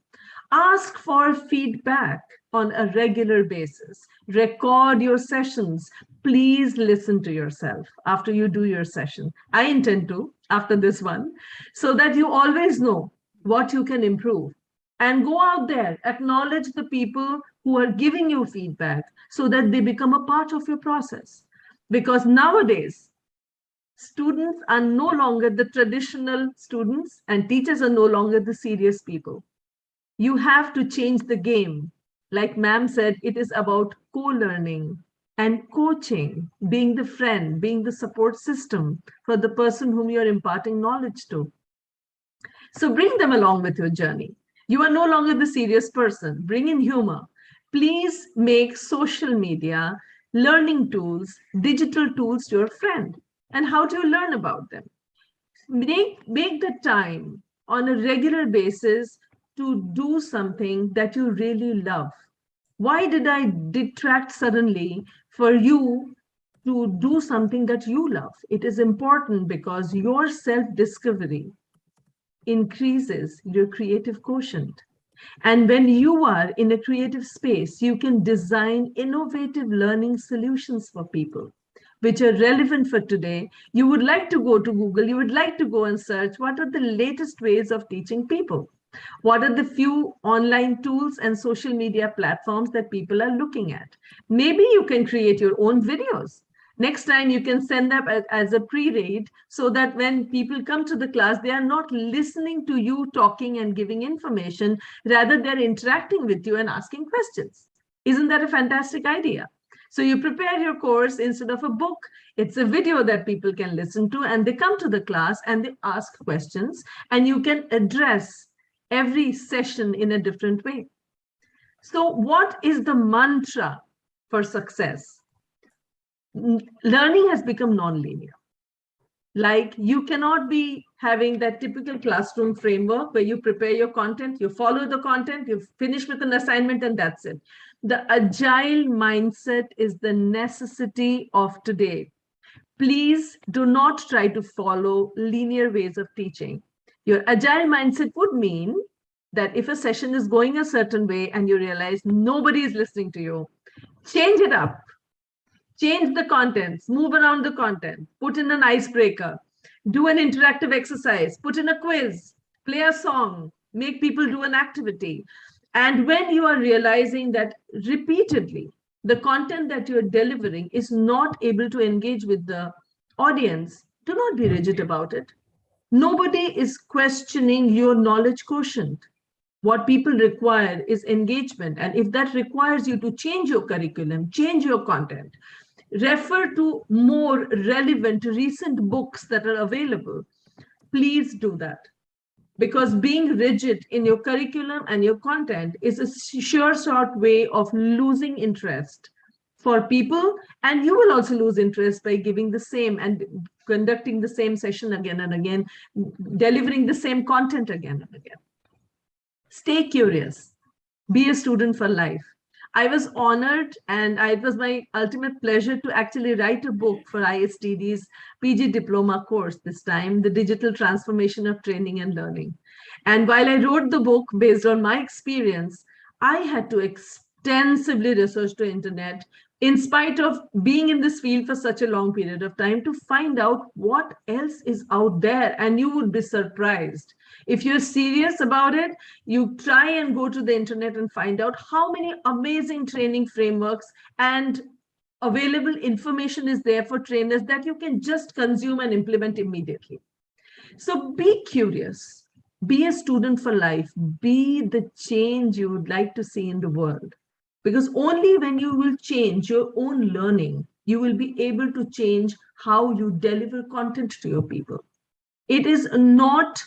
Ask for feedback on a regular basis. Record your sessions. Please listen to yourself after you do your session. I intend to after this one, so that you always know what you can improve. And go out there, acknowledge the people who are giving you feedback so that they become a part of your process. Because nowadays, Students are no longer the traditional students and teachers are no longer the serious people. You have to change the game. Like ma'am said, it is about co-learning and coaching, being the friend, being the support system for the person whom you're imparting knowledge to. So bring them along with your journey. You are no longer the serious person. Bring in humor. Please make social media, learning tools, digital tools your friend. And how do you learn about them? Make the time on a regular basis to do something that you really love. Why did I detract suddenly for you to do something that you love? It is important because your self-discovery increases your creative quotient. And when you are in a creative space, you can design innovative learning solutions for people, which are relevant for today. You would like to go to Google, you would like to go and search what are the latest ways of teaching people. What are the few online tools and social media platforms that people are looking at? Maybe you can create your own videos. Next time you can send them as a pre-read so that when people come to the class, they are not listening to you talking and giving information, rather they're interacting with you and asking questions. Isn't that a fantastic idea? So you prepare your course instead of a book, it's a video that people can listen to and they come to the class and they ask questions and you can address every session in a different way. So what is the mantra for success? Learning has become non-linear. Like you cannot be having that typical classroom framework where you prepare your content, you follow the content, you finish with an assignment and that's it. The agile mindset is the necessity of today. Please do not try to follow linear ways of teaching. Your agile mindset would mean that if a session is going a certain way and you realize nobody is listening to you, change it up. Change the contents, move around the content, put in an icebreaker, do an interactive exercise, put in a quiz, play a song, make people do an activity. And when you are realizing that repeatedly, the content that you're delivering is not able to engage with the audience, do not be rigid about it. Nobody is questioning your knowledge quotient. What people require is engagement. And if that requires you to change your curriculum, change your content, refer to more relevant recent books that are available, please do that. Because being rigid in your curriculum and your content is a sure short way of losing interest for people. And you will also lose interest by giving the same and conducting the same session again and again, delivering the same content again and again. Stay curious. Be a student for life. I was honored and it was my ultimate pleasure to actually write a book for ISTD's PG diploma course this time, The Digital Transformation of Training and Learning. And while I wrote the book based on my experience, I had to extensively research the internet in spite of being in this field for such a long period of time to find out what else is out there. And you would be surprised. If you're serious about it, you try and go to the internet and find out how many amazing training frameworks and available information is there for trainers that you can just consume and implement immediately. So be curious, be a student for life, be the change you would like to see in the world. Because only when you will change your own learning, you will be able to change how you deliver content to your people. It is not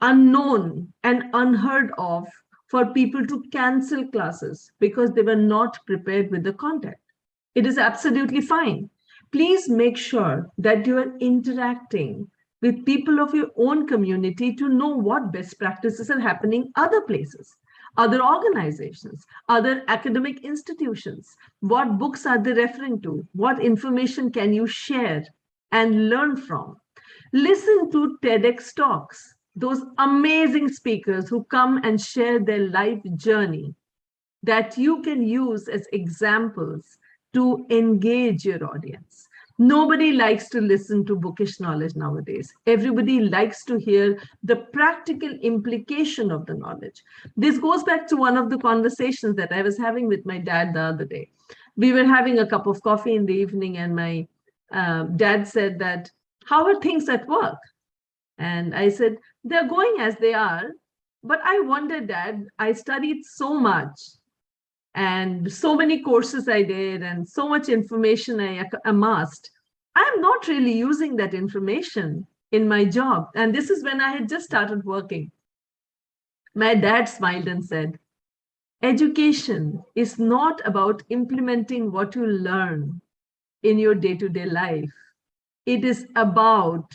unknown and unheard of for people to cancel classes because they were not prepared with the content. It is absolutely fine. Please make sure that you are interacting with people of your own community to know what best practices are happening other places, other organizations, other academic institutions. What books are they referring to? What information can you share and learn from? Listen to TEDx talks, those amazing speakers who come and share their life journey that you can use as examples to engage your audience. Nobody likes to listen to bookish knowledge nowadays. Everybody likes to hear the practical implication of the knowledge. This goes back to one of the conversations that I was having with my dad the other day. We were having a cup of coffee in the evening and my dad said that, how are things at work? And I said, they're going as they are. But I wondered, Dad, I studied so much and so many courses I did and so much information I amassed. I'm not really using that information in my job. And this is when I had just started working. My dad smiled and said, education is not about implementing what you learn in your day-to-day life. It is about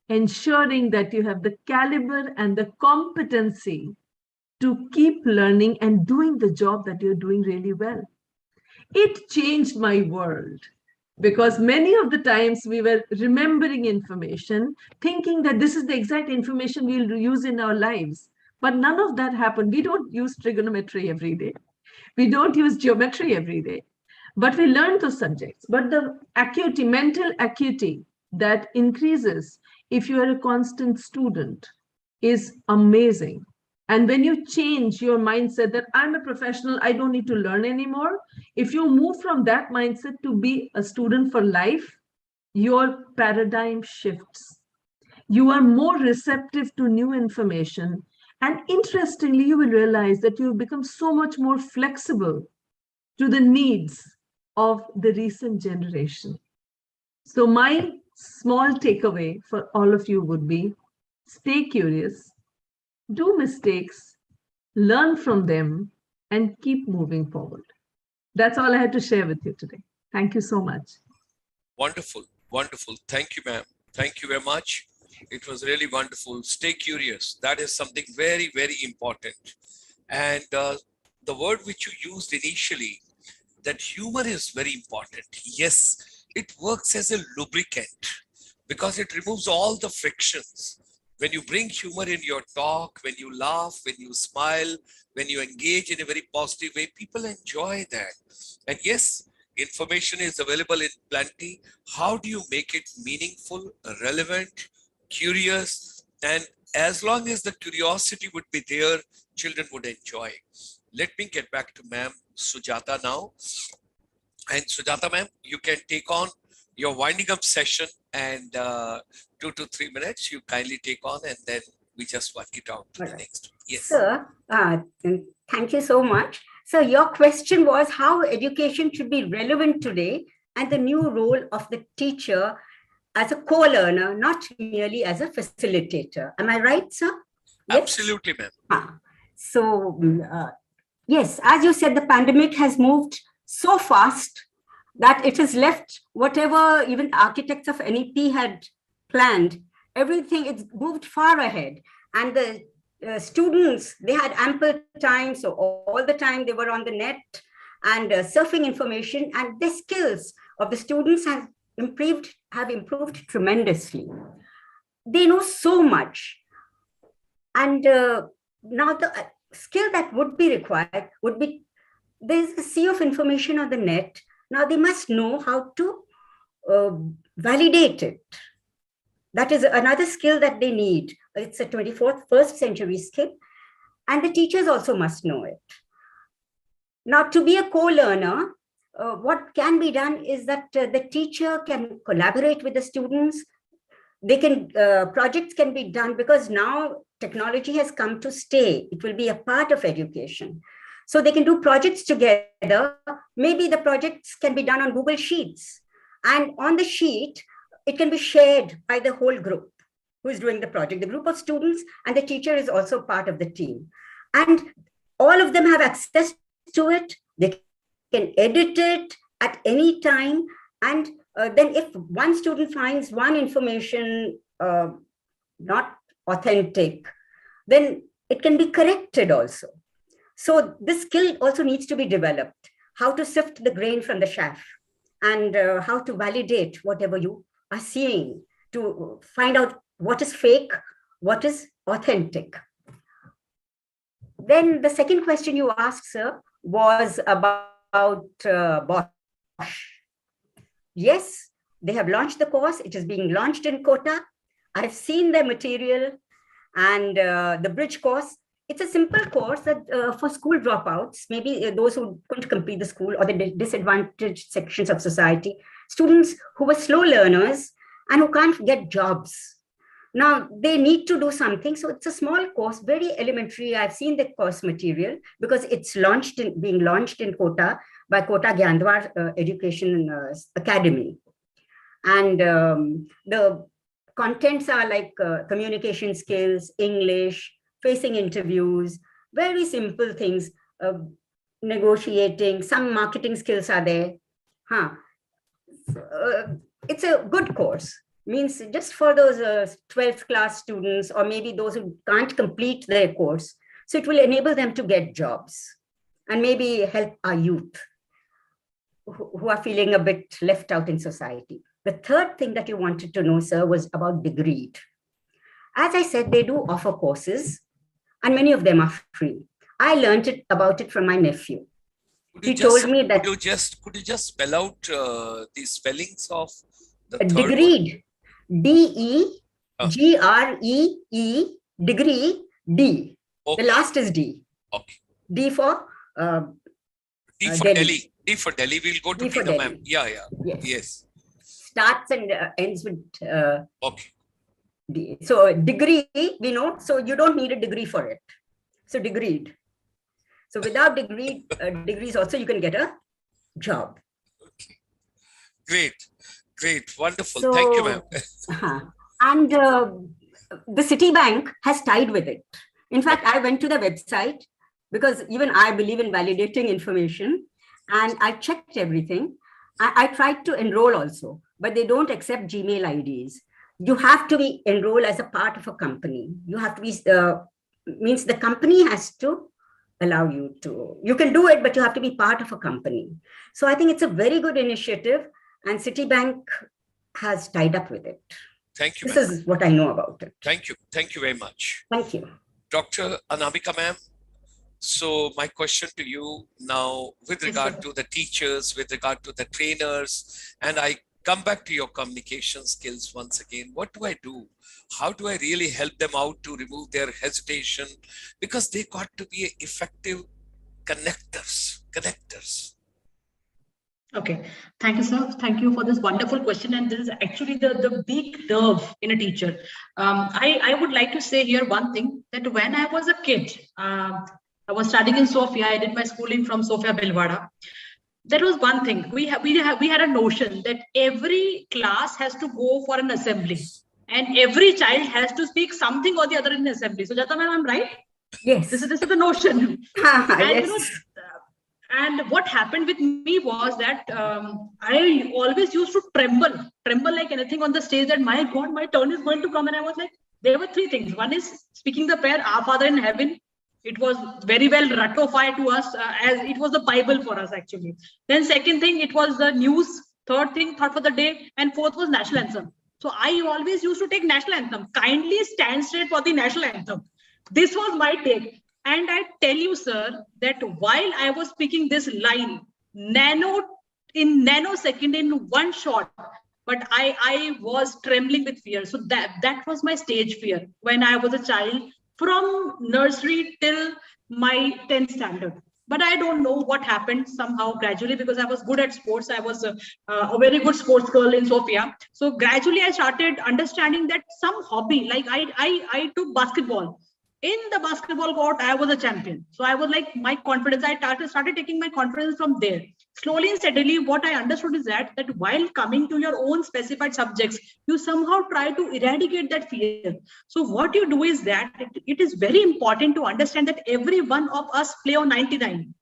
ensuring that you have the caliber and the competency to keep learning and doing the job that you're doing really well. It changed my world because many of the times we were remembering information, thinking that this is the exact information we'll use in our lives. But none of that happened. We don't use trigonometry every day. We don't use geometry every day. But we learn those subjects. But the acuity, mental acuity that increases if you are a constant student is amazing. And when you change your mindset that I'm a professional, I don't need to learn anymore. If you move from that mindset to be a student for life, your paradigm shifts. You are more receptive to new information. And interestingly, you will realize that you've become so much more flexible to the needs of the recent generation. So my small takeaway for all of you would be, stay curious, do mistakes, learn from them, and keep moving forward. That's all I had to share with you today. Thank you so much. Wonderful, wonderful. Thank you, ma'am. Thank you very much. It was really wonderful. Stay curious. That is something very, very important. And the word which you used initially, that humor is very important. Yes, it works as a lubricant because it removes all the frictions. When you bring humor in your talk, when you laugh, when you smile, when you engage in a very positive way, people enjoy that. And yes, information is available in plenty. How do you make it meaningful, relevant, curious? And as long as the curiosity would be there, children would enjoy. Let me get back to ma'am Sujata now. And Sujata ma'am, you can take on your winding up session, and 2 to 3 minutes you kindly take on, and then we just work it out to the next. Yes. Sir, thank you so much. So your question was how education should be relevant today and the new role of the teacher as a co-learner, not merely as a facilitator. Am I right, sir? Yes? Absolutely, ma'am. So, yes, as you said, the pandemic has moved so fast that it has left whatever even the architects of NEP had planned, everything, it's moved far ahead. And the students, they had ample time. So all the time they were on the net and surfing information, and the skills of the students have improved tremendously. They know so much. And now the skill that would be required would be, there's a sea of information on the net. Now they must know how to validate it. That is another skill that they need. It's a 21st century skill, and the teachers also must know it. Now, to be a co-learner, what can be done is that the teacher can collaborate with the students. They can, projects can be done because now technology has come to stay. It will be a part of education. So they can do projects together. Maybe the projects can be done on Google Sheets. And on the sheet, it can be shared by the whole group who is doing the project. The group of students and the teacher is also part of the team. And all of them have access to it. They can edit it at any time. And then if one student finds one information not authentic, then it can be corrected also. So this skill also needs to be developed, how to sift the grain from the chaff and how to validate whatever you are seeing to find out what is fake, what is authentic. Then the second question you asked, sir, was about Bosch. Yes, they have launched the course. It is being launched in Kota. I've seen their material and the bridge course. It's a simple course that for school dropouts, maybe those who couldn't complete the school or the disadvantaged sections of society, students who were slow learners and who can't get jobs. Now they need to do something. So it's a small course, very elementary. I've seen the course material because it's being launched in Kota by Kota Gyandwar Education Academy. And the contents are like communication skills, English, facing interviews, very simple things, negotiating, some marketing skills are there. It's a good course. Means just for those 12th class students, or maybe those who can't complete their course. So it will enable them to get jobs and maybe help our youth who are feeling a bit left out in society. The third thing that you wanted to know, sir, was about Degreed. As I said, they do offer courses and many of them are free. I learned about it from my nephew. He told me that. Could you just spell out the spellings of the third Degreed. D-E-G-R-E-E, degree, D. Okay. The last is D. Okay. D for Delhi. D for Delhi. We'll go to the ma'am. Yeah. Yes. Starts and ends with okay. D. So degree, we know. So you don't need a degree for it. So Degreed. So without degrees also you can get a job. Okay. Great. Wonderful. So, thank you, ma'am. And the Citibank has tied with it. In fact, I went to the website because even I believe in validating information, and I checked everything. I tried to enroll also, but they don't accept Gmail IDs. You have to be enrolled as a part of a company. You have to be, means the company has to allow you to. You can do it, but you have to be part of a company. So I think it's a very good initiative, and Citibank has tied up with it. Thank you. This is what I know about it. Thank you very much. Thank you. Dr. Anamika, ma'am. So my question to you now, with regard to the teachers, with regard to the trainers, and I come back to your communication skills once again. What do I do? How do I really help them out to remove their hesitation? Because they got to be effective connectors. Okay, thank you, sir. Thank you for this wonderful question. And this is actually the big nerve in a teacher. I would like to say here one thing, that when I was a kid, I was studying in Sofia. I did my schooling from Sofia Bhilwara. There was one thing. We had a notion that every class has to go for an assembly, and every child has to speak something or the other in the assembly. So, Jata ma'am, I'm right? Yes. This is the notion. And yes. And what happened with me was that I always used to tremble like anything on the stage, that my God, my turn is going to come. And I was like, there were three things. One is speaking the prayer, Our Father in Heaven. It was very well ratified to us, as it was the Bible for us actually. Then second thing, it was the news. Third thing, thought for the day. And fourth was national anthem. So I always used to take national anthem. Kindly stand straight for the national anthem. This was my take. And I tell you, sir, that while I was speaking this line, nanosecond in one shot, but I was trembling with fear. So that was my stage fear when I was a child, from nursery till my 10th standard. But I don't know what happened somehow gradually, because I was good at sports. I was a very good sports girl in Sofia. So gradually I started understanding that some hobby, like I took basketball. In the basketball court, I was a champion. So I was like, my confidence, I started taking my confidence from there. Slowly and steadily, what I understood is that while coming to your own specified subjects, you somehow try to eradicate that fear. So what you do is that it is very important to understand that every one of us play on 99.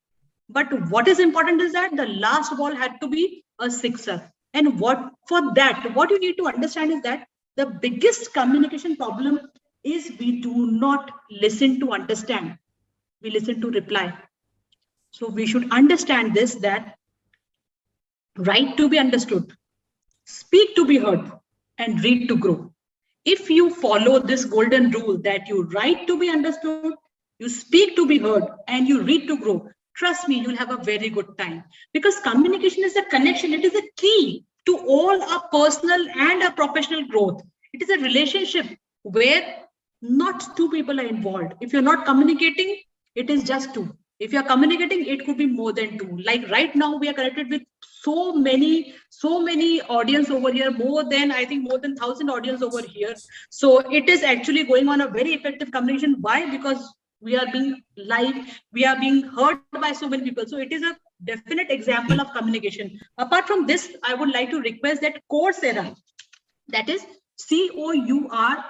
But what is important is that the last ball had to be a sixer. And what you need to understand is that the biggest communication problem is we do not listen to understand. We listen to reply. So we should understand this, that write to be understood, speak to be heard, and read to grow. If you follow this golden rule that you write to be understood, you speak to be heard, and you read to grow, trust me, you'll have a very good time. Because communication is a connection. It is a key to all our personal and our professional growth. It is a relationship where not two people are involved. If you're not communicating, it is just two. If you're communicating, it could be more than two. Like right now, we are connected with so many so many audience over here, more than 1,000 audience over here. So it is actually going on a very effective communication. Why? Because we are being live, we are being heard by so many people. So it is a definite example of communication. Apart from this, I would like to request that Coursera, that is Coursera,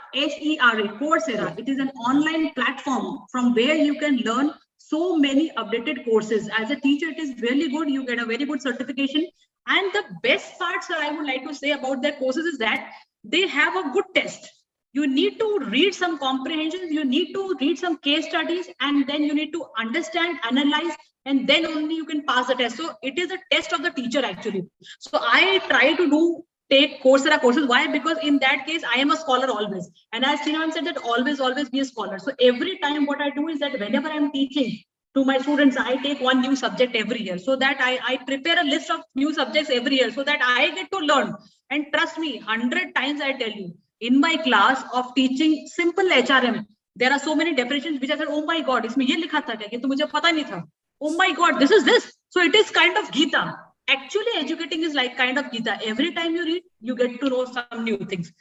Coursera. It is an online platform from where you can learn so many updated courses. As a teacher, it is really good. You get a very good certification. And the best part, sir, I would like to say about their courses is that they have a good test. You need to read some comprehensions, you need to read some case studies, and then you need to understand, analyze, and then only you can pass the test. So it is a test of the teacher actually. So I try to take Coursera courses. Why? Because in that case, I am a scholar always. And as Srinavan said, that always be a scholar. So every time what I do is that whenever I'm teaching to my students, I take one new subject every year, so that I prepare a list of new subjects every year, so that I get to learn. And trust me, 100 times I tell you, in my class of teaching simple HRM, there are so many definitions which I said, oh my God, इसमें ये लिखा था क्या? ये तो मुझे पता नहीं था. Oh my God, this is this. So it is kind of Gita. Actually, educating is like kind of Gita. Every time you read, you get to know some new things.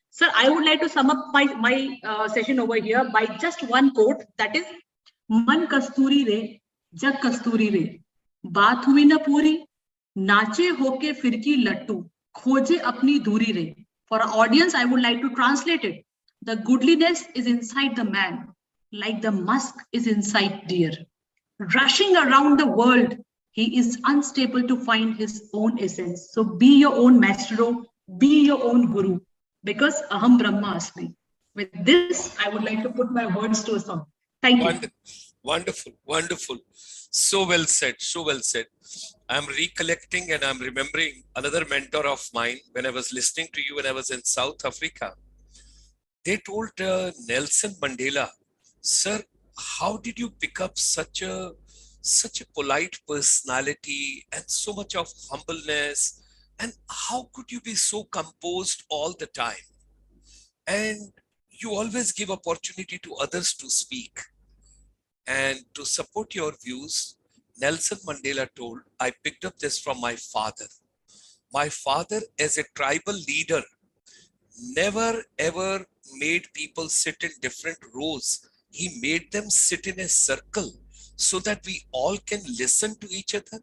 Sir, I would like to sum up my session over here by just one quote, that is, मन कस्तूरी रे, जग कस्तूरी रे, बात हुई न पूरी, नाचे होके फिरकी लट्टू, खोजे अपनी दूरी रे. For our audience, I would like to translate it. The goodliness is inside the man, like the musk is inside deer. Rushing around the world, he is unstable to find his own essence. So be your own maestro, be your own guru, because aham brahma asmi. With this, I would like to put my words to a song. Thank you. Wonderful, wonderful. So well said, so well said. I'm recollecting and I'm remembering another mentor of mine when I was listening to you when I was in South Africa. They told Nelson Mandela, sir, how did you pick up such a polite personality and so much of humbleness? And how could you be so composed all the time? And you always give opportunity to others to speak. And to support your views, Nelson Mandela told, I picked up this from my father. My father, as a tribal leader, never ever made people sit in different rows. He made them sit in a circle so that we all can listen to each other,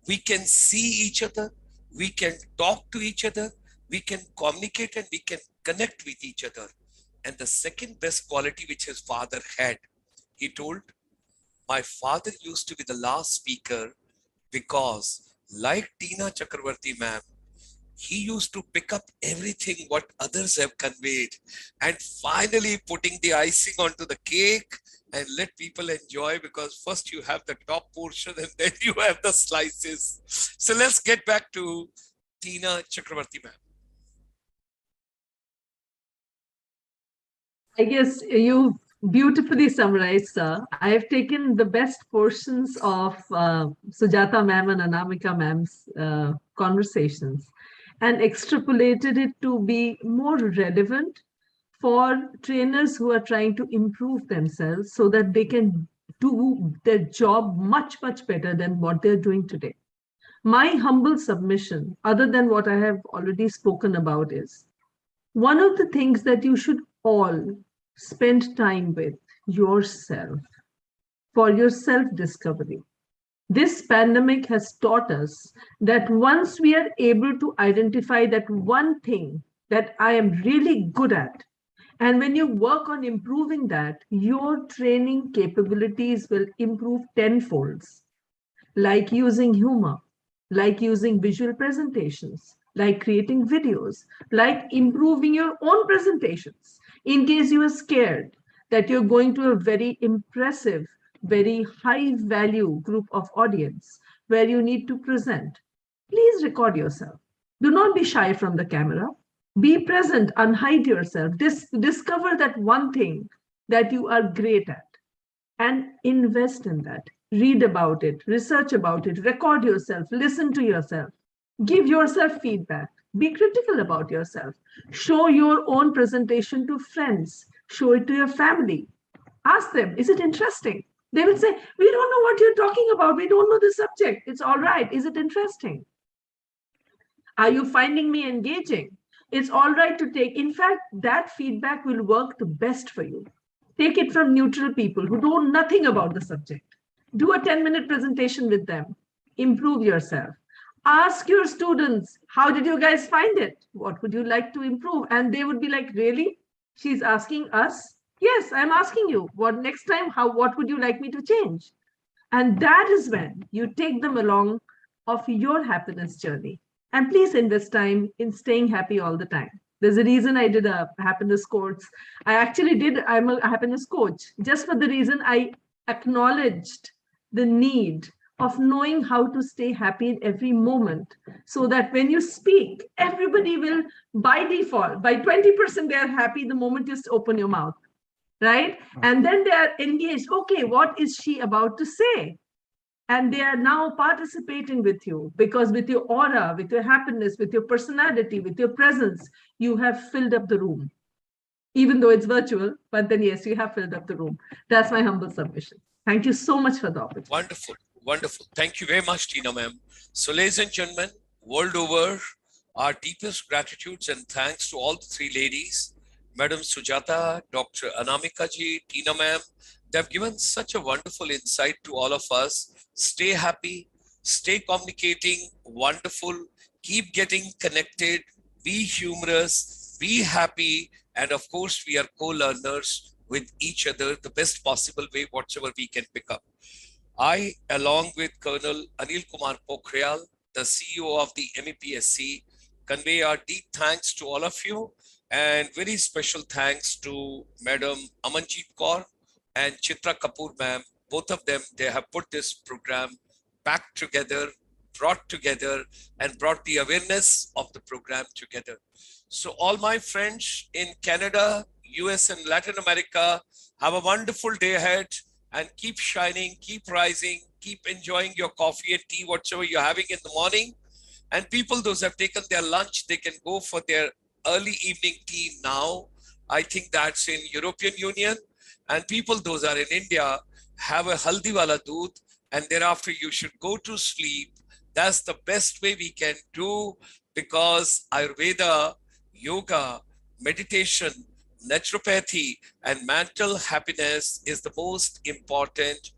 we can see each other, we can talk to each other, we can communicate and we can connect with each other. And the second best quality which his father had, he told, my father used to be the last speaker because, like Tina Chakravarti ma'am, he used to pick up everything what others have conveyed and finally putting the icing onto the cake and let people enjoy, because first you have the top portion and then you have the slices. So let's get back to Tina Chakravarti ma'am. I guess you beautifully summarized, sir. I have taken the best portions of Sujata ma'am and Anamika ma'am's conversations and extrapolated it to be more relevant for trainers who are trying to improve themselves so that they can do their job much, much better than what they're doing today. My humble submission, other than what I have already spoken about, is one of the things that you should all spend time with yourself for your self-discovery. This pandemic has taught us that once we are able to identify that one thing that I am really good at, and when you work on improving that, your training capabilities will improve tenfolds, like using humor, like using visual presentations, like creating videos, like improving your own presentations. In case you are scared that you're going to a very impressive, very high value group of audience where you need to present, please record yourself. Do not be shy from the camera. Be present, unhide yourself. Discover that one thing that you are great at and invest in that. Read about it, research about it, record yourself, listen to yourself, give yourself feedback, be critical about yourself, show your own presentation to friends, show it to your family. Ask them, is it interesting? They will say, we don't know what you're talking about. We don't know the subject. It's all right. Is it interesting? Are you finding me engaging? It's all right to take. In fact, that feedback will work the best for you. Take it from neutral people who know nothing about the subject. Do a 10-minute presentation with them. Improve yourself. Ask your students, how did you guys find it? What would you like to improve? And they would be like, really? She's asking us? Yes, I'm asking you. What next time? What would you like me to change? And that is when you take them along of your happiness journey. And please invest time in staying happy all the time. There's a reason I did a happiness course. I'm a happiness coach just for the reason I acknowledged the need of knowing how to stay happy in every moment, so that when you speak, everybody will, by default, by 20%, they're happy the moment you open your mouth, right? And then they are engaged. Okay, what is she about to say? And they are now participating with you, because with your aura, with your happiness, with your personality, with your presence, you have filled up the room. Even though it's virtual, but then yes, you have filled up the room. That's my humble submission. Thank you so much for the opportunity. Wonderful, wonderful. Thank you very much, Tina ma'am. So ladies and gentlemen, world over, our deepest gratitudes and thanks to all the three ladies, Madam Sujata, Dr. Anamika ji, Tina ma'am. They've given such a wonderful insight to all of us. Stay happy, stay communicating, wonderful, keep getting connected, be humorous, be happy, and of course, we are co-learners with each other the best possible way, whatever we can pick up. I, along with Colonel Anil Kumar Pokhriyal, the CEO of the MEPSC, convey our deep thanks to all of you, and very special thanks to Madam Amanjeet Kaur and Chitra Kapoor ma'am. Both of them, they have put this program back together, brought together, and brought the awareness of the program together. So all my friends in Canada, US, and Latin America, have a wonderful day ahead, and keep shining, keep rising, keep enjoying your coffee and tea, whatever you're having in the morning. And people, those who have taken their lunch, they can go for their early evening tea now. I think that's in European Union. And people, those are in India, have a haldi wala doodh, and thereafter you should go to sleep. That's the best way we can do, because Ayurveda, yoga, meditation, naturopathy, and mental happiness is the most important